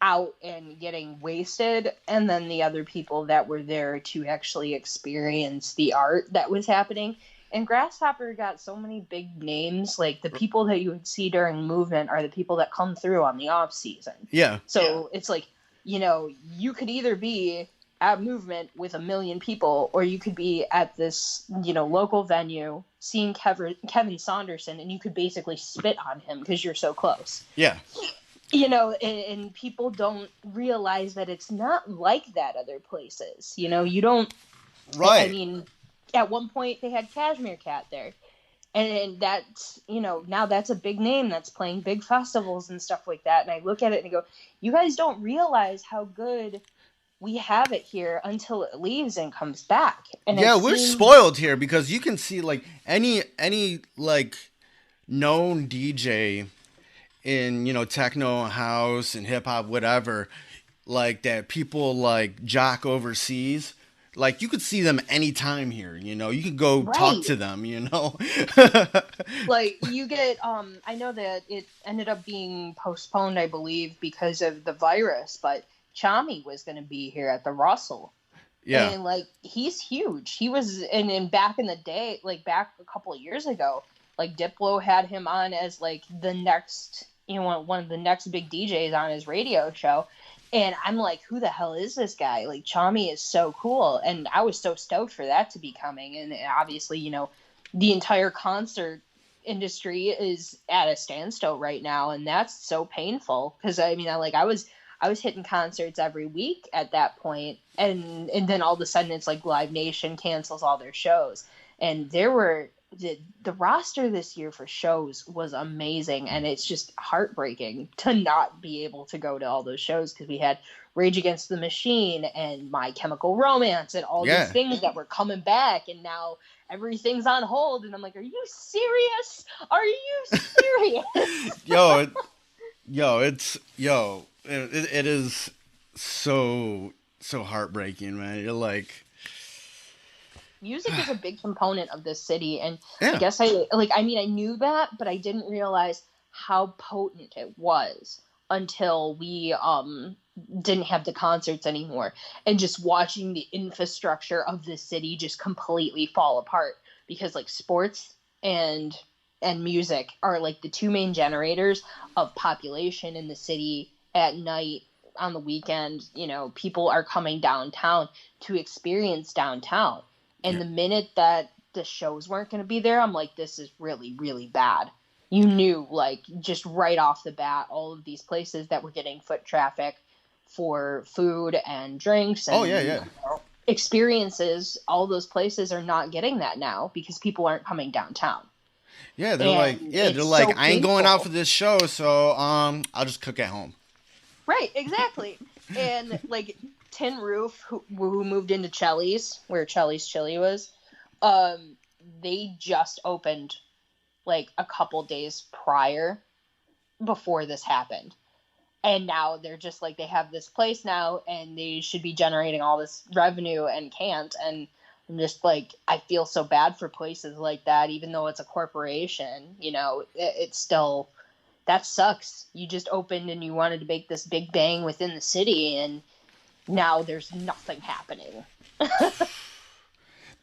out and getting wasted, and then the other people that were there to actually experience the art that was happening. And Grasshopper got so many big names, like the people that you would see during movement are the people that come through on the off season. Yeah. So it's like, you could either be at movement with 1 million people, or you could be at this, local venue seeing Kevin Saunderson, and you could basically spit on him because you're so close. Yeah. And people don't realize that it's not like that other places. You don't. Right. I mean, at one point they had Cashmere Cat there. And that's, now that's a big name that's playing big festivals and stuff like that. And I look at it and I go, you guys don't realize how good we have it here until it leaves and comes back. And yeah, we're spoiled here because you can see like any like known DJ in, techno, house, and hip hop, whatever, like that people like jock overseas. Like, you could see them anytime here, You could go talk to them, Like, you get, I know that it ended up being postponed, I believe, because of the virus, but Chami was going to be here at the Russell. Yeah. And, like, he's huge. He was, and back in the day, like, back a couple of years ago, like, Diplo had him on as, like, the next, one of the next big DJs on his radio show. And I'm like, who the hell is this guy? Like, Chami is so cool. And I was so stoked for that to be coming. And obviously, the entire concert industry is at a standstill right now. And that's so painful. Because, I mean, I was hitting concerts every week at that point. And then all of a sudden, it's like Live Nation cancels all their shows. And there were... The roster this year for shows was amazing, and it's just heartbreaking to not be able to go to all those shows because we had Rage Against the Machine and My Chemical Romance and all these things that were coming back, and now everything's on hold, and I'm like, are you serious? Are you serious? It is so heartbreaking, man. You're like... Music is a big component of this city, and I guess I knew that, but I didn't realize how potent it was until we didn't have the concerts anymore, and just watching the infrastructure of the city just completely fall apart, because like sports and music are like the two main generators of population in the city at night. On the weekend, you know, people are coming downtown to experience downtown. And Yeah. the minute that the shows weren't going to be there, I'm like, this is really, really bad. You knew, like, just right off the bat, all of these places that were getting foot traffic for food and drinks and you know, experiences, all those places are not getting that now because people aren't coming downtown. Yeah, they're And like, it's so I ain't going out painful. for this show, so I'll just cook at home. Right, exactly. And like Tin Roof, who moved into Chelly's, where Chelly's Chili was, they just opened like a couple days prior, before this happened. And now they're just like, they have this place now and they should be generating all this revenue and can't. And I'm just like, I feel so bad for places like that, even though it's a corporation, you know, it's still, that sucks. You just opened and you wanted to make this big bang within the city, and now there's nothing happening.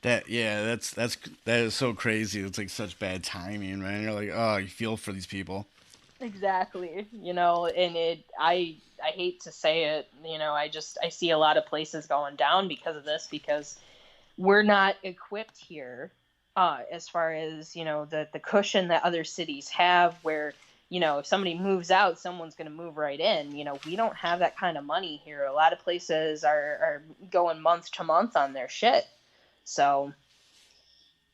That is so crazy. It's like such bad timing, man. You're like, oh, you feel for these people. Exactly. You know, and I hate to say it, you know, I see a lot of places going down because of this, because we're not equipped here, as far as, you know, the cushion that other cities have, where, you know, if somebody moves out, someone's going to move right in. You know, we don't have that kind of money here. A lot of places are going month to month on their shit. So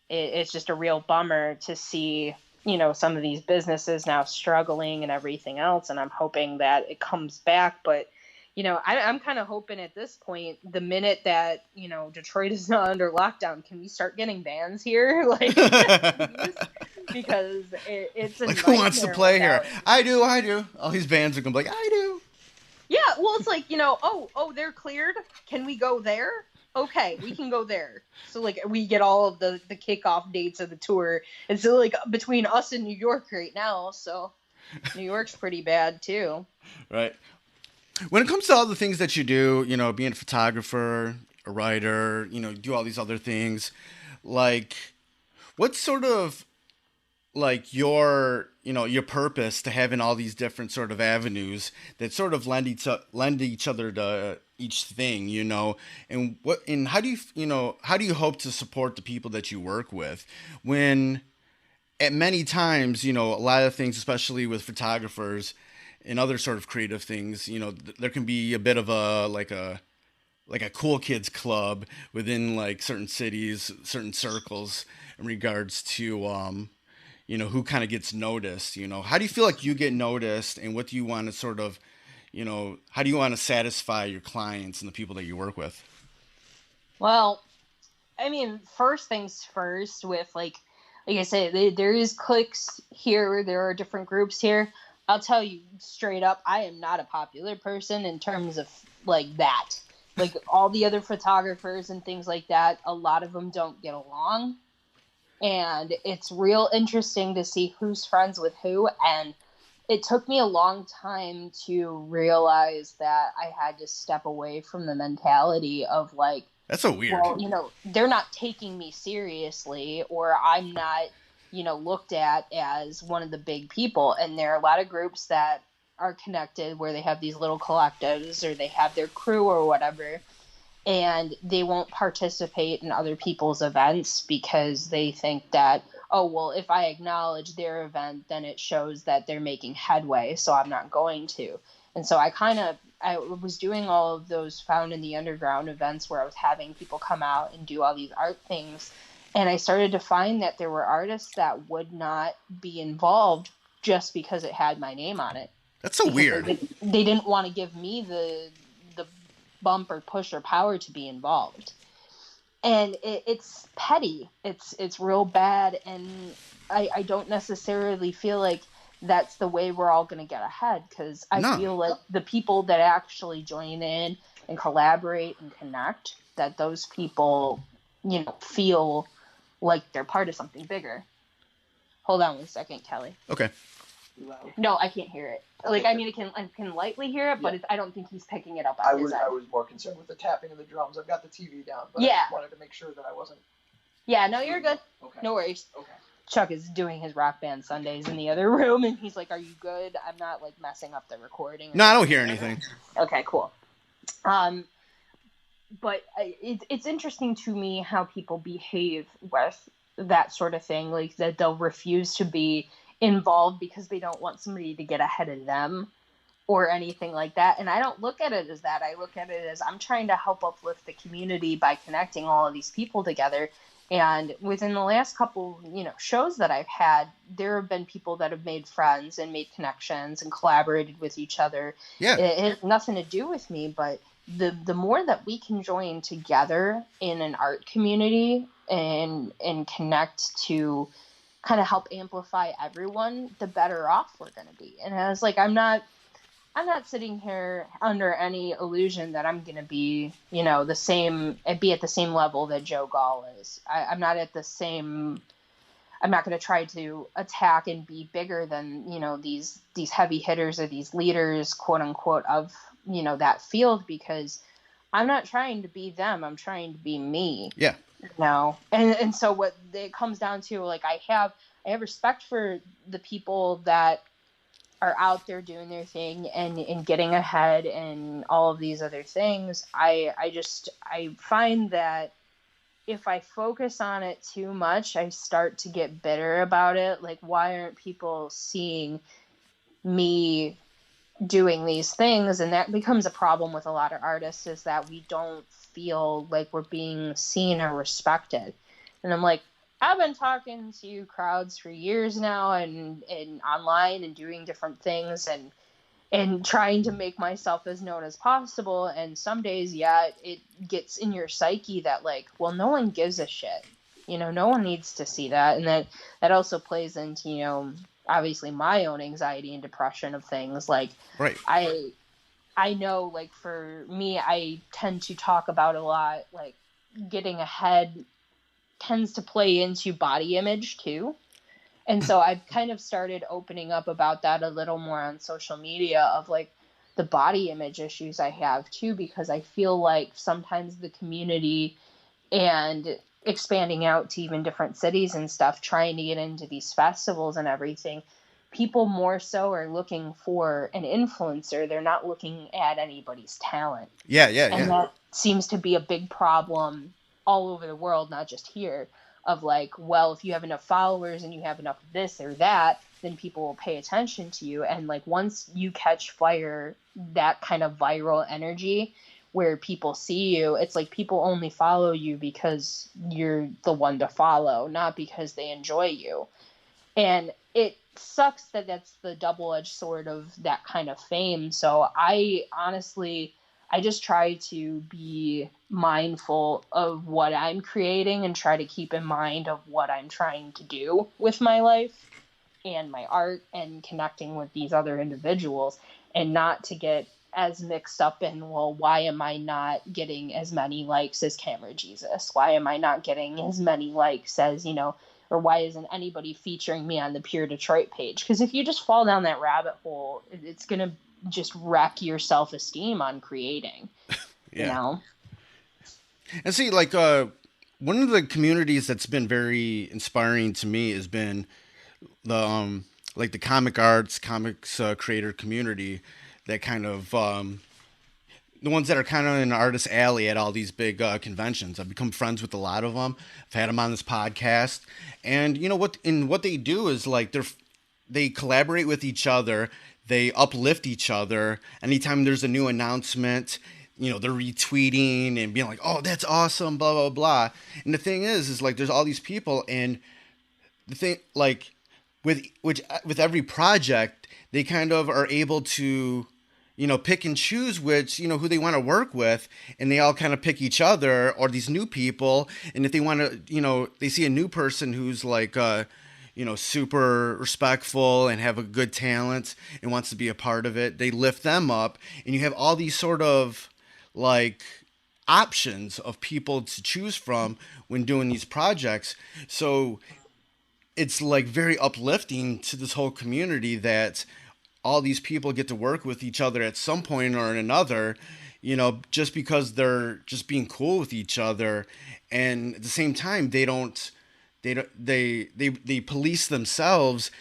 it's just a real bummer to see, you know, some of these businesses now struggling and everything else. And I'm hoping that it comes back. But, you know, I'm kind of hoping at this point, the minute that, you know, Detroit is not under lockdown, can we start getting bands here? Like, because it's a Like, who wants to play without... here? I do. All these bands are gonna be like, I do. Yeah, well, it's like, you know, oh, they're cleared. Can we go there? Okay, we can go there. So, like, we get all of the kickoff dates of the tour. And so, like, between us and New York right now, so New York's pretty bad, too. Right. When it comes to all the things that you do, you know, being a photographer, a writer, you know, do all these other things, like, what's sort of like your, you know, your purpose to having all these different sort of avenues that sort of lend each other to each thing, you know, and how do you hope to support the people that you work with when at many times, you know, a lot of things, especially with photographers and other sort of creative things, you know, there can be a bit of a cool kids club within like certain cities, certain circles in regards to, you know, who kind of gets noticed. You know, how do you feel like you get noticed, and what do you want to sort of, you know, how do you want to satisfy your clients and the people that you work with? Well, I mean, first things first, with like I say, there is cliques here, there are different groups here. I'll tell you straight up, I am not a popular person in terms of like that. Like, all the other photographers and things like that, a lot of them don't get along. And it's real interesting to see who's friends with who. And it took me a long time to realize that I had to step away from the mentality of like, That's so weird. well, you know, they're not taking me seriously, or I'm not, you know, looked at as one of the big people. And there are a lot of groups that are connected where they have these little collectives, or they have their crew or whatever, and they won't participate in other people's events because they think that, oh, well, if I acknowledge their event, then it shows that they're making headway, so I'm not going to. And so I was doing all of those Found in the Underground events where I was having people come out and do all these art things. And I started to find that there were artists that would not be involved just because it had my name on it. That's so weird. They didn't want to give me the bump or push or power to be involved. And it's petty. It's real bad. And I don't necessarily feel like that's the way we're all going to get ahead, because I feel like the people that actually join in and collaborate and connect, that those people, you know, feel like they're part of something bigger. Hold on one second, Kelly. Okay. Loud. No, I can't hear it. Like, I mean, I can lightly hear it, but I don't think he's picking it up on his end. I was more concerned with the tapping of the drums. I've got the TV down, but I wanted to make sure that I wasn't. Yeah, no, you're good. Okay. No worries. Okay. Chuck is doing his Rock Band Sundays in the other room, and he's like, "Are you good? I'm not like messing up the recording." No, I don't hear anything. Okay, cool. But it's interesting to me how people behave with that sort of thing, like that they'll refuse to be involved because they don't want somebody to get ahead of them or anything like that. And I don't look at it as that. I look at it as I'm trying to help uplift the community by connecting all of these people together. And within the last couple, shows that I've had, there have been people that have made friends and made connections and collaborated with each other. Yeah. It has nothing to do with me, but the more that we can join together in an art community and connect to kind of help amplify everyone, the better off we're going to be. And I was like, I'm not sitting here under any illusion that I'm going to be, the same, be at the same level that Joe Gall is. I'm not going to try to attack and be bigger than, these heavy hitters or these leaders, quote unquote, of, that field, because I'm not trying to be them. I'm trying to be me. Yeah. And so what it comes down to, like, I have respect for the people that are out there doing their thing and getting ahead and all of these other things. I find that if I focus on it too much, I start to get bitter about it. Like, why aren't people seeing me doing these things? And that becomes a problem with a lot of artists, is that we don't feel like we're being seen or respected. And I'm like, I've been talking to crowds for years now and online and doing different things and trying to make myself as known as possible. And some days, it gets in your psyche that, like, well, no one gives a shit. No one needs to see that. And that also plays into, obviously my own anxiety and depression of things. Like, right. I know, like, for me, I tend to talk about a lot, like, getting ahead tends to play into body image too. And so I've kind of started opening up about that a little more on social media, of like the body image issues I have too, because I feel like sometimes the community and expanding out to even different cities and stuff, trying to get into these festivals and everything, people more so are looking for an influencer. They're not looking at anybody's talent. Yeah. And that seems to be a big problem all over the world, not just here, of like, well, if you have enough followers and you have enough of this or that, then people will pay attention to you. And like, once you catch fire, that kind of viral energy where people see you, it's like people only follow you because you're the one to follow, not because they enjoy you. And it sucks that that's the double-edged sword of that kind of fame. So I just try to be mindful of what I'm creating and try to keep in mind of what I'm trying to do with my life and my art and connecting with these other individuals, and not to get as mixed up in, well, why am I not getting as many likes as Camera Jesus? Why am I not getting as many likes as, or why isn't anybody featuring me on the Pure Detroit page? Because if you just fall down that rabbit hole, it's going to just wreck your self-esteem on creating. Yeah. And see, like, one of the communities that's been very inspiring to me has been the like the comics creator community, that kind of the ones that are kind of in the artist alley at all these big conventions. I've become friends with a lot of them. I've had them on this podcast, and what they do is like they collaborate with each other. They uplift each other. Anytime there's a new announcement, they're retweeting and being like, oh, that's awesome, blah, blah, blah. And the thing is like, there's all these people, and the thing, like, with every project, they kind of are able to, pick and choose which, who they want to work with, and they all kind of pick each other or these new people. And if they want to, they see a new person who's like, super respectful and have a good talent and wants to be a part of it, they lift them up, and you have all these sort of like options of people to choose from when doing these projects. So it's like very uplifting to this whole community that all these people get to work with each other at some point or another, just because they're just being cool with each other. And at the same time, they police themselves.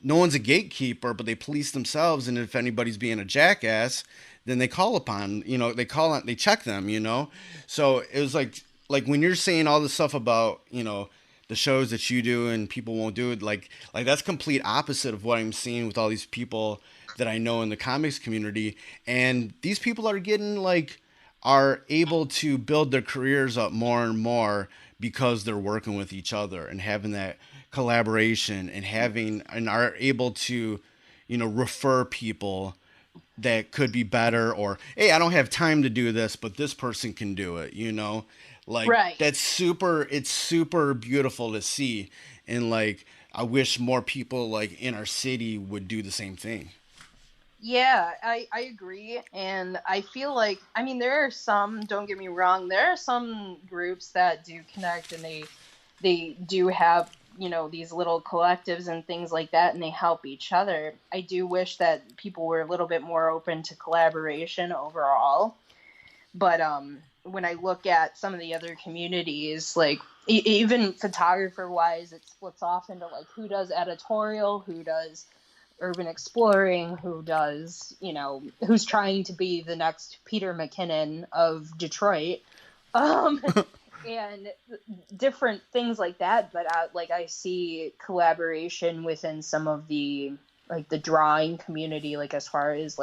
No one's a gatekeeper, but they police themselves. And if anybody's being a jackass, then they call upon, they check them. So it was like when you're saying all this stuff about, the shows that you do and people won't do it, like that's complete opposite of what I'm seeing with all these people that I know in the comics community. And these people are able to build their careers up more and more because they're working with each other and having that collaboration and are able to, refer people that could be better, or, hey, I don't have time to do this, but this person can do it, Right. It's super beautiful to see. And I wish more people in our city would do the same thing. Yeah, I agree. And I feel like, there are some, don't get me wrong, there are some groups that do connect, and they do have, these little collectives and things like that, and they help each other. I do wish that people were a little bit more open to collaboration overall. But when I look at some of the other communities, even photographer wise, it splits off into who does editorial, who does urban exploring, who does, who's trying to be the next Peter McKinnon of Detroit, and different things like that. But I see collaboration within some of the the drawing community, as far as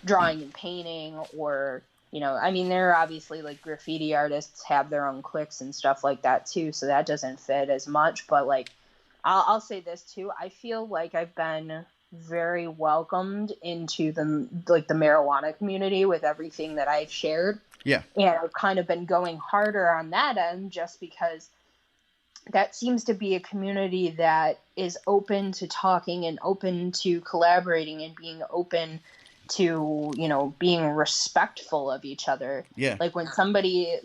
drawing and painting, or there are obviously graffiti artists have their own cliques and stuff like that too, so that doesn't fit as much. But I'll say this too, I feel like I've been very welcomed into the marijuana community with everything that I've shared. Yeah. And I've kind of been going harder on that end, just because that seems to be a community that is open to talking and open to collaborating and being open to, being respectful of each other. Yeah. When somebody,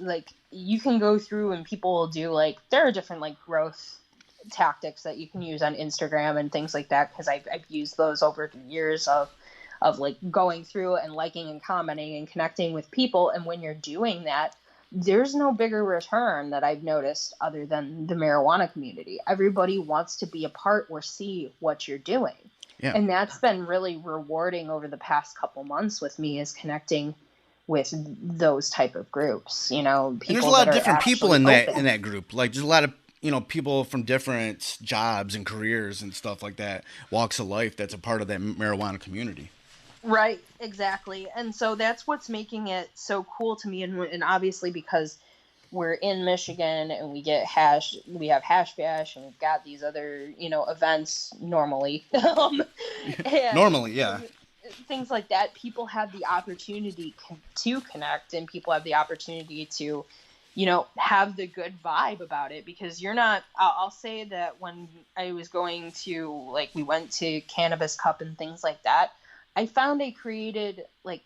you can go through and people will do, there are different, growth tactics that you can use on Instagram and things like that, because I've used those over the years of going through and liking and commenting and connecting with people. And when you're doing that, there's no bigger return that I've noticed other than the marijuana community. Everybody wants to be a part or see what you're doing. Yeah. And that's been really rewarding over the past couple months with me, is connecting with those type of groups. People, and there's a lot of different people in that group. There's a lot of people from different jobs and careers and stuff like that, walks of life, that's a part of that marijuana community. Right, exactly. And so that's what's making it so cool to me. And obviously, because we're in Michigan and we have Hash Bash, and we've got these other, events normally. Normally, yeah. Things like that, people have the opportunity to connect, and people have the opportunity to, have the good vibe about it. Because I'll say that when I was going to, we went to Cannabis Cup and things like that, I found I created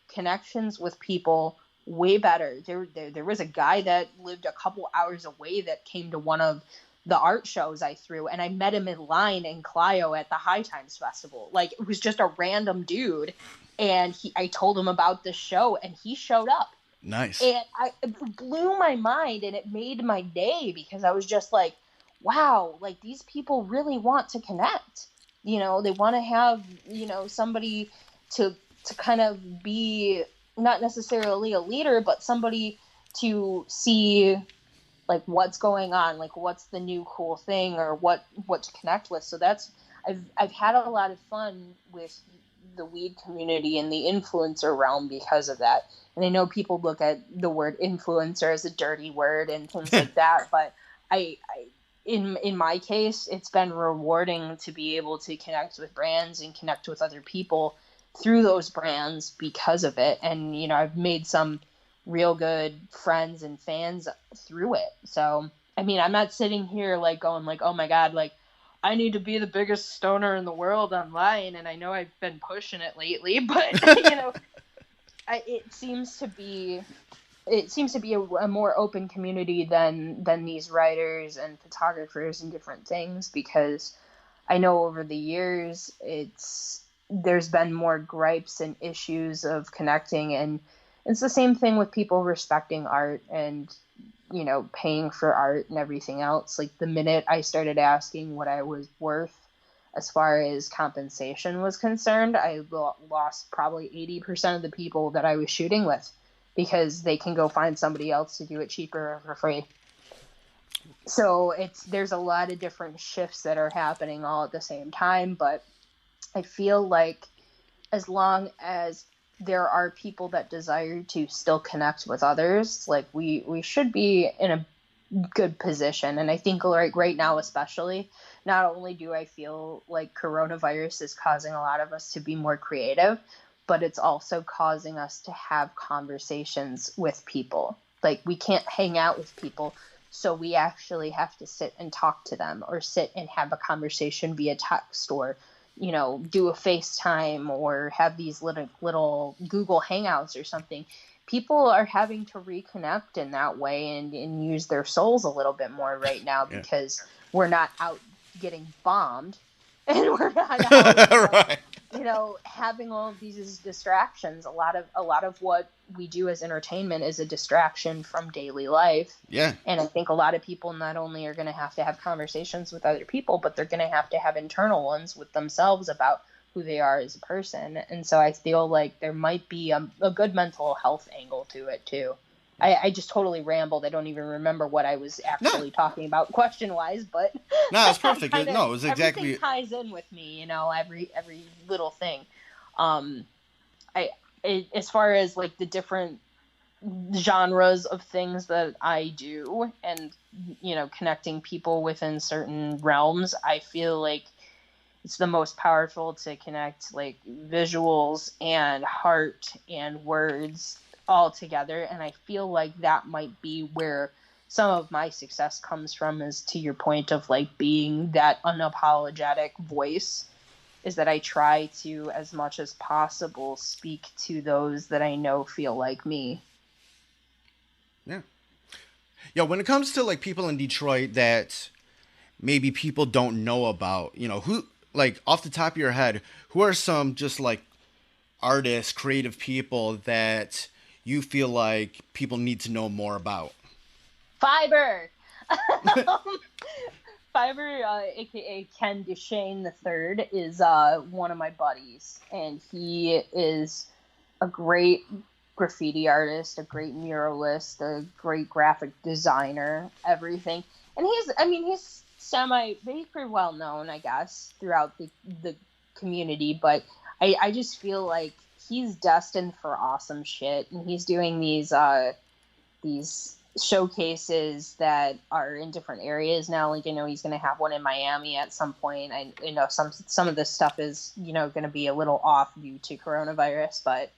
connections with people way better. There was a guy that lived a couple hours away that came to one of the art shows I threw, and I met him in line in Clio at the High Times Festival. It was just a random dude, and I told him about the show, and he showed up. Nice. And it blew my mind, and it made my day, because I was just wow, these people really want to connect. They want to have, somebody to kind of be, not necessarily a leader, but somebody to see what's going on, what's the new cool thing, or what to connect with. So I've had a lot of fun with the weed community and the influencer realm because of that. And I know people look at the word influencer as a dirty word and things like that, but in my case, it's been rewarding to be able to connect with brands and connect with other people through those brands because of it. And, I've made some real good friends and fans through it. So, I'm not sitting here going oh my God, I need to be the biggest stoner in the world online. And I know I've been pushing it lately, but, it seems to be it seems to be a more open community than these writers and photographers and different things, because I know over the years there's been more gripes and issues of connecting, and it's the same thing with people respecting art and, you know, paying for art and everything else. Like, the minute I started asking what I was worth as far as compensation was concerned, I lost probably 80% of the people that I was shooting with, because they can go find somebody else to do it cheaper or for free. So there's a lot of different shifts that are happening all at the same time, but I feel like as long as there are people that desire to still connect with others, like, we should be in a good position. And I think, like, right now especially, not only do I feel like coronavirus is causing a lot of us to be more creative, but it's also causing us to have conversations with people. Like, we can't hang out with people, so we actually have to sit and talk to them, or sit and have a conversation via text, or, you know, do a FaceTime, or have these little Google Hangouts or something. People are having to reconnect in that way and use their souls a little bit more right now, because we're not out getting bombed, and we're not out, Right. you know, having all of these distractions. A lot of what we do as entertainment is a distraction from daily life. Yeah. And I think a lot of people not only are going to have conversations with other people, but they're going to have internal ones with themselves about who they are as a person. And so I feel like there might be a good mental health angle to it too. I just totally rambled. I don't even remember what I was actually talking about question-wise, but no, it's perfect. It was exactly, everything ties in with me, you know, every little thing. As far as like the different genres of things that I do, and, you know, connecting people within certain realms, I feel like it's the most powerful to connect like visuals and heart and words all together. And I feel like that might be where some of my success comes from, is to your point of like being that unapologetic voice, is that I try to, as much as possible, speak to those that I know feel like me. Yeah. Yeah, when it comes to like people in Detroit that maybe people don't know about, you know, who, like, off the top of your head, who are some just like artists, creative people that you feel like people need to know more about? Fiverr. Fiverr, aka Ken Duchesne III, is one of my buddies, and he is a great graffiti artist, a great muralist, a great graphic designer, everything. And he's he's pretty well known, I guess, throughout the community, but I just feel like he's destined for awesome shit, and he's doing these showcases that are in different areas now. Like, you know, he's going to have one in Miami at some point. I know some of this stuff is, you know, going to be a little off due to coronavirus, but,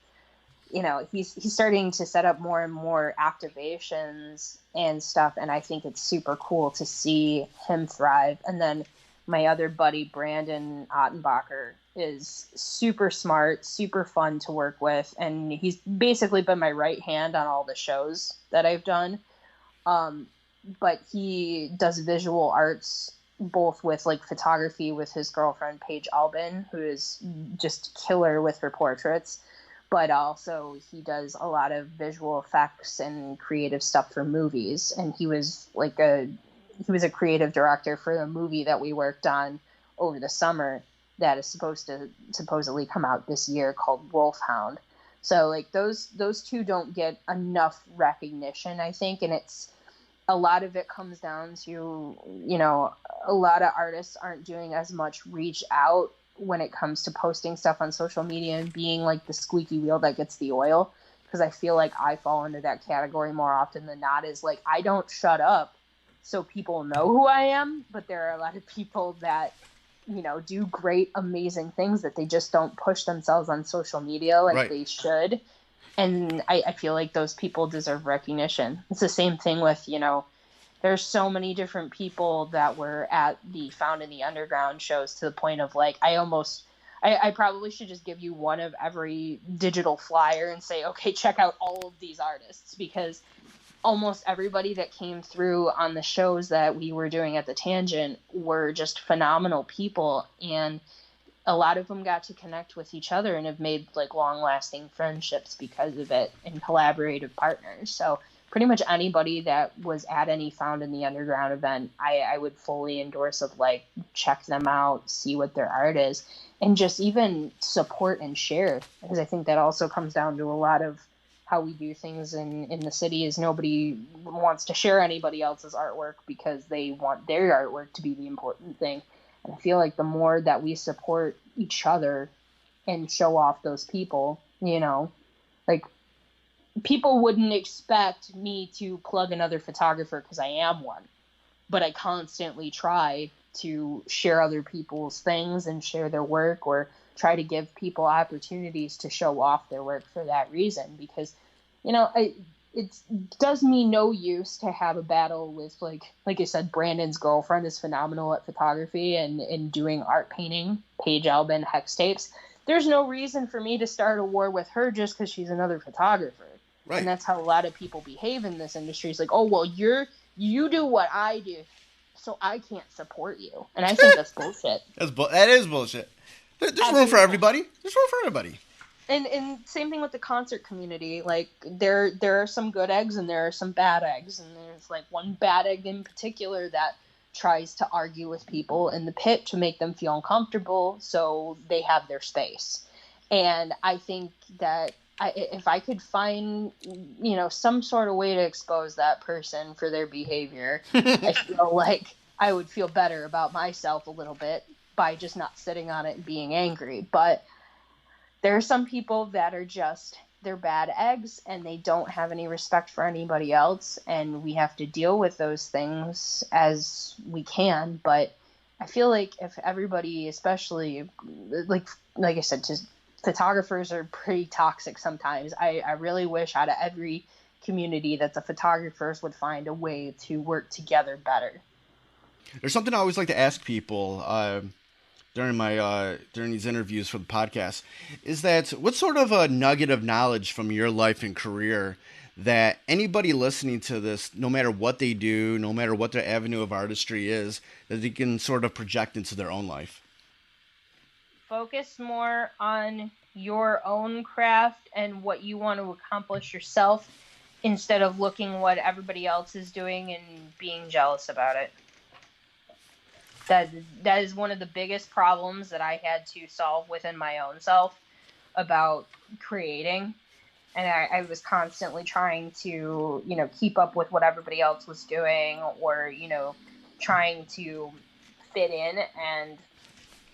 you know, he's starting to set up more and more activations and stuff, and I think it's super cool to see him thrive. And then my other buddy, Brandon Ottenbacher, is super smart, super fun to work with, and he's basically been my right hand on all the shows that I've done. But he does visual arts, both with like photography with his girlfriend Paige Albin, who is just killer with her portraits, but also he does a lot of visual effects and creative stuff for movies. And he was a creative director for a movie that we worked on over the summer that is supposed to supposedly come out this year, called Wolfhound. So like those two don't get enough recognition, I think, and it's a lot of it comes down to, you know, a lot of artists aren't doing as much reach out when it comes to posting stuff on social media and being like the squeaky wheel that gets the oil, because I feel like I fall into that category more often than not. Is like, I don't shut up so people know who I am, but there are a lot of people that, you know, do great, amazing things that they just don't push themselves on social media like they should. And I feel like those people deserve recognition. It's the same thing with, you know, there's so many different people that were at the Found in the Underground shows, to the point of like, I I probably should just give you one of every digital flyer and say, okay, check out all of these artists, because almost everybody that came through on the shows that we were doing at the Tangent were just phenomenal people, and a lot of them got to connect with each other and have made like long-lasting friendships because of it, and collaborative partners. So pretty much anybody that was at any Found in the Underground event, I would fully endorse of like, check them out, see what their art is, and just even support and share, because I think that also comes down to a lot of how we do things in the city. Is nobody wants to share anybody else's artwork because they want their artwork to be the important thing. And I feel like the more that we support each other and show off those people, you know, like, people wouldn't expect me to plug another photographer because I am one, but I constantly try to share other people's things and share their work, or try to give people opportunities to show off their work for that reason. Because, you know, it does me no use to have a battle with, like I said, Brandon's girlfriend is phenomenal at photography and doing art painting, Paige Albin hex tapes. There's no reason for me to start a war with her just because she's another photographer. Right. And that's how a lot of people behave in this industry. It's like, oh, well, you do what I do, so I can't support you. And I think that's bullshit. That is bullshit. There's room for everybody. There's room for everybody. And same thing with the concert community. Like, there are some good eggs and there are some bad eggs. And there's like one bad egg in particular that tries to argue with people in the pit to make them feel uncomfortable so they have their space. And I think that if I could find, you know, some sort of way to expose that person for their behavior, I feel like I would feel better about myself a little bit by just not sitting on it and being angry. But there are some people that are just, they're bad eggs and they don't have any respect for anybody else. And we have to deal with those things as we can. But I feel like if everybody, especially like I said, just photographers are pretty toxic sometimes. I really wish out of every community that the photographers would find a way to work together better. There's something I always like to ask people during these interviews for the podcast, is that what sort of a nugget of knowledge from your life and career that anybody listening to this, no matter what they do, no matter what their avenue of artistry is, that they can sort of project into their own life? Focus more on your own craft and what you want to accomplish yourself, instead of looking what everybody else is doing and being jealous about it. That is one of the biggest problems that I had to solve within my own self about creating. And I was constantly trying to, you know, keep up with what everybody else was doing, or, you know, trying to fit in, and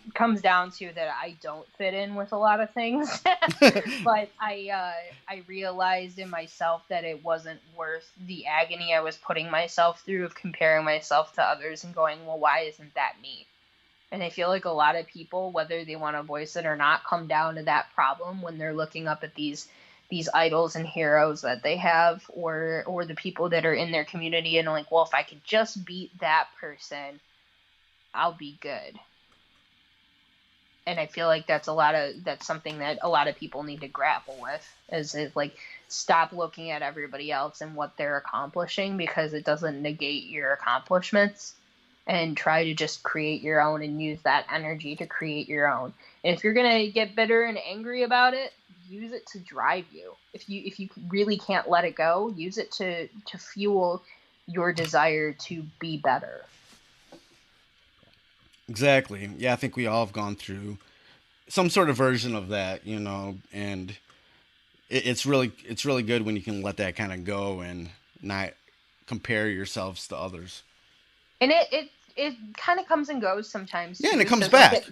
it comes down to that I don't fit in with a lot of things. But I realized in myself that it wasn't worth the agony I was putting myself through of comparing myself to others and going, well, why isn't that me? And I feel like a lot of people, whether they want to voice it or not, come down to that problem when they're looking up at these idols and heroes that they have, or the people that are in their community, and like, well, if I could just beat that person, I'll be good. And I feel like that's something that a lot of people need to grapple with, is like, stop looking at everybody else and what they're accomplishing, because it doesn't negate your accomplishments, and try to just create your own and use that energy to create your own. And if you're going to get bitter and angry about it, use it to drive you. If you really can't let it go, use it to fuel your desire to be better. Exactly. Yeah, I think we all have gone through some sort of version of that, you know, and it's really good when you can let that kind of go and not compare yourselves to others. And it kind of comes and goes sometimes. Yeah, and it comes back.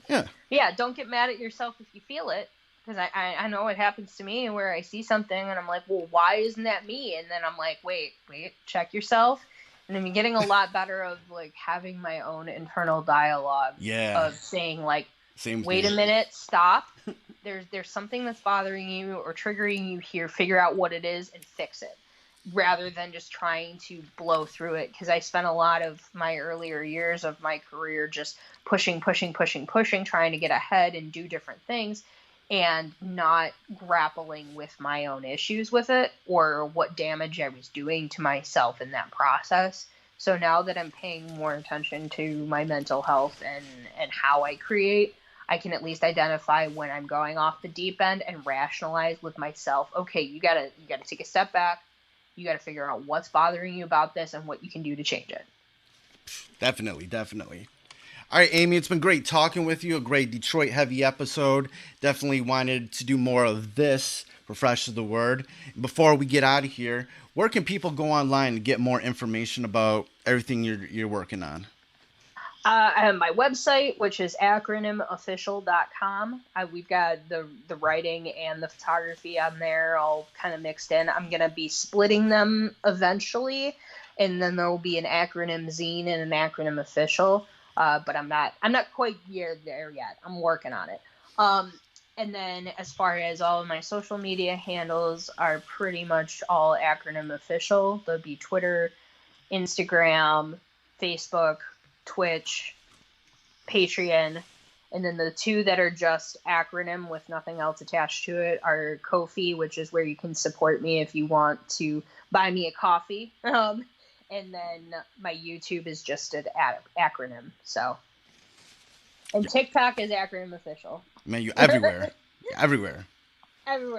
Yeah, don't get mad at yourself if you feel it, because I know it happens to me where I see something and I'm like, well, why isn't that me? And then I'm like, wait, check yourself. And I'm getting a lot better of like having my own internal dialogue of saying like, wait a minute, stop. There's something that's bothering you or triggering you here. Figure out what it is and fix it. rather than just trying to blow through it, because I spent a lot of my earlier years of my career just pushing, trying to get ahead and do different things, and not grappling with my own issues with it or what damage I was doing to myself in that process. So now that I'm paying more attention to my mental health and how I create, I can at least identify when I'm going off the deep end and rationalize with myself, okay, you gotta take a step back. You got to figure out what's bothering you about this and what you can do to change it. Definitely. All right, Amy, it's been great talking with you. A great Detroit heavy episode. Definitely wanted to do more of this for Fresh is the Word. Before we get out of here, where can people go online and get more information about everything you're working on? I have my website, which is acronymofficial.com. We've got the writing and the photography on there all kind of mixed in. I'm going to be splitting them eventually, and then there will be an acronym zine and an acronym official. But I'm not quite there yet. I'm working on it. And then as far as all of my social media handles are pretty much all acronym official. There'll be Twitter, Instagram, Facebook, Twitch, Patreon, and then the two that are just acronym with nothing else attached to it are Ko-fi, which is where you can support me if you want to buy me a coffee. And then my YouTube is just an acronym. So, and TikTok is acronym official. Man, you everywhere. Everywhere. I'm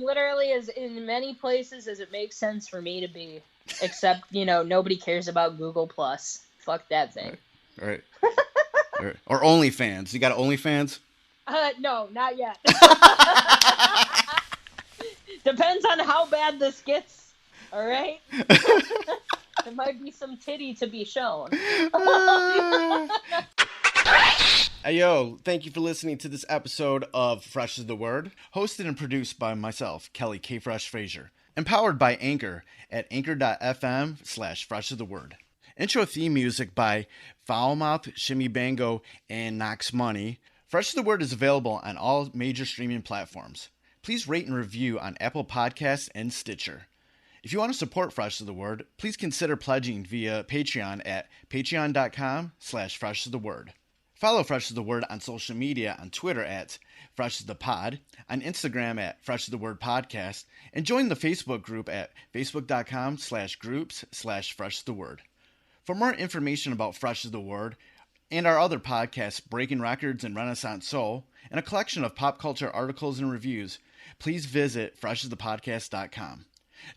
literally as in many places as it makes sense for me to be. Except, nobody cares about Google Plus. Fuck that thing. All right. Or OnlyFans. You got OnlyFans? No, not yet. Depends on how bad this gets. All right? There might be some titty to be shown. Hey, yo, thank you for listening to this episode of Fresh is the Word, hosted and produced by myself, Kelly K. Fresh Frazier. Empowered by Anchor at anchor.fm/freshoftheword. Intro theme music by Foulmouth, Shimmy Bango, and Knox Money. Fresh of the Word is available on all major streaming platforms. Please rate and review on Apple Podcasts and Stitcher. If you want to support Fresh of the Word, please consider pledging via Patreon at patreon.com/freshoftheword. Follow Fresh of the Word on social media on Twitter at Fresh is the Pod, on Instagram at Fresh is the Word Podcast, and join the Facebook group at facebook.com/groups/Fresh is the Word. For more information about Fresh is the Word and our other podcasts, Breaking Records and Renaissance Soul, and a collection of pop culture articles and reviews, please visit freshasthepodcast.com.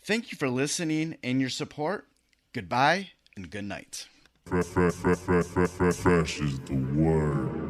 Thank you for listening and your support. Goodbye and good night. Fresh is the word.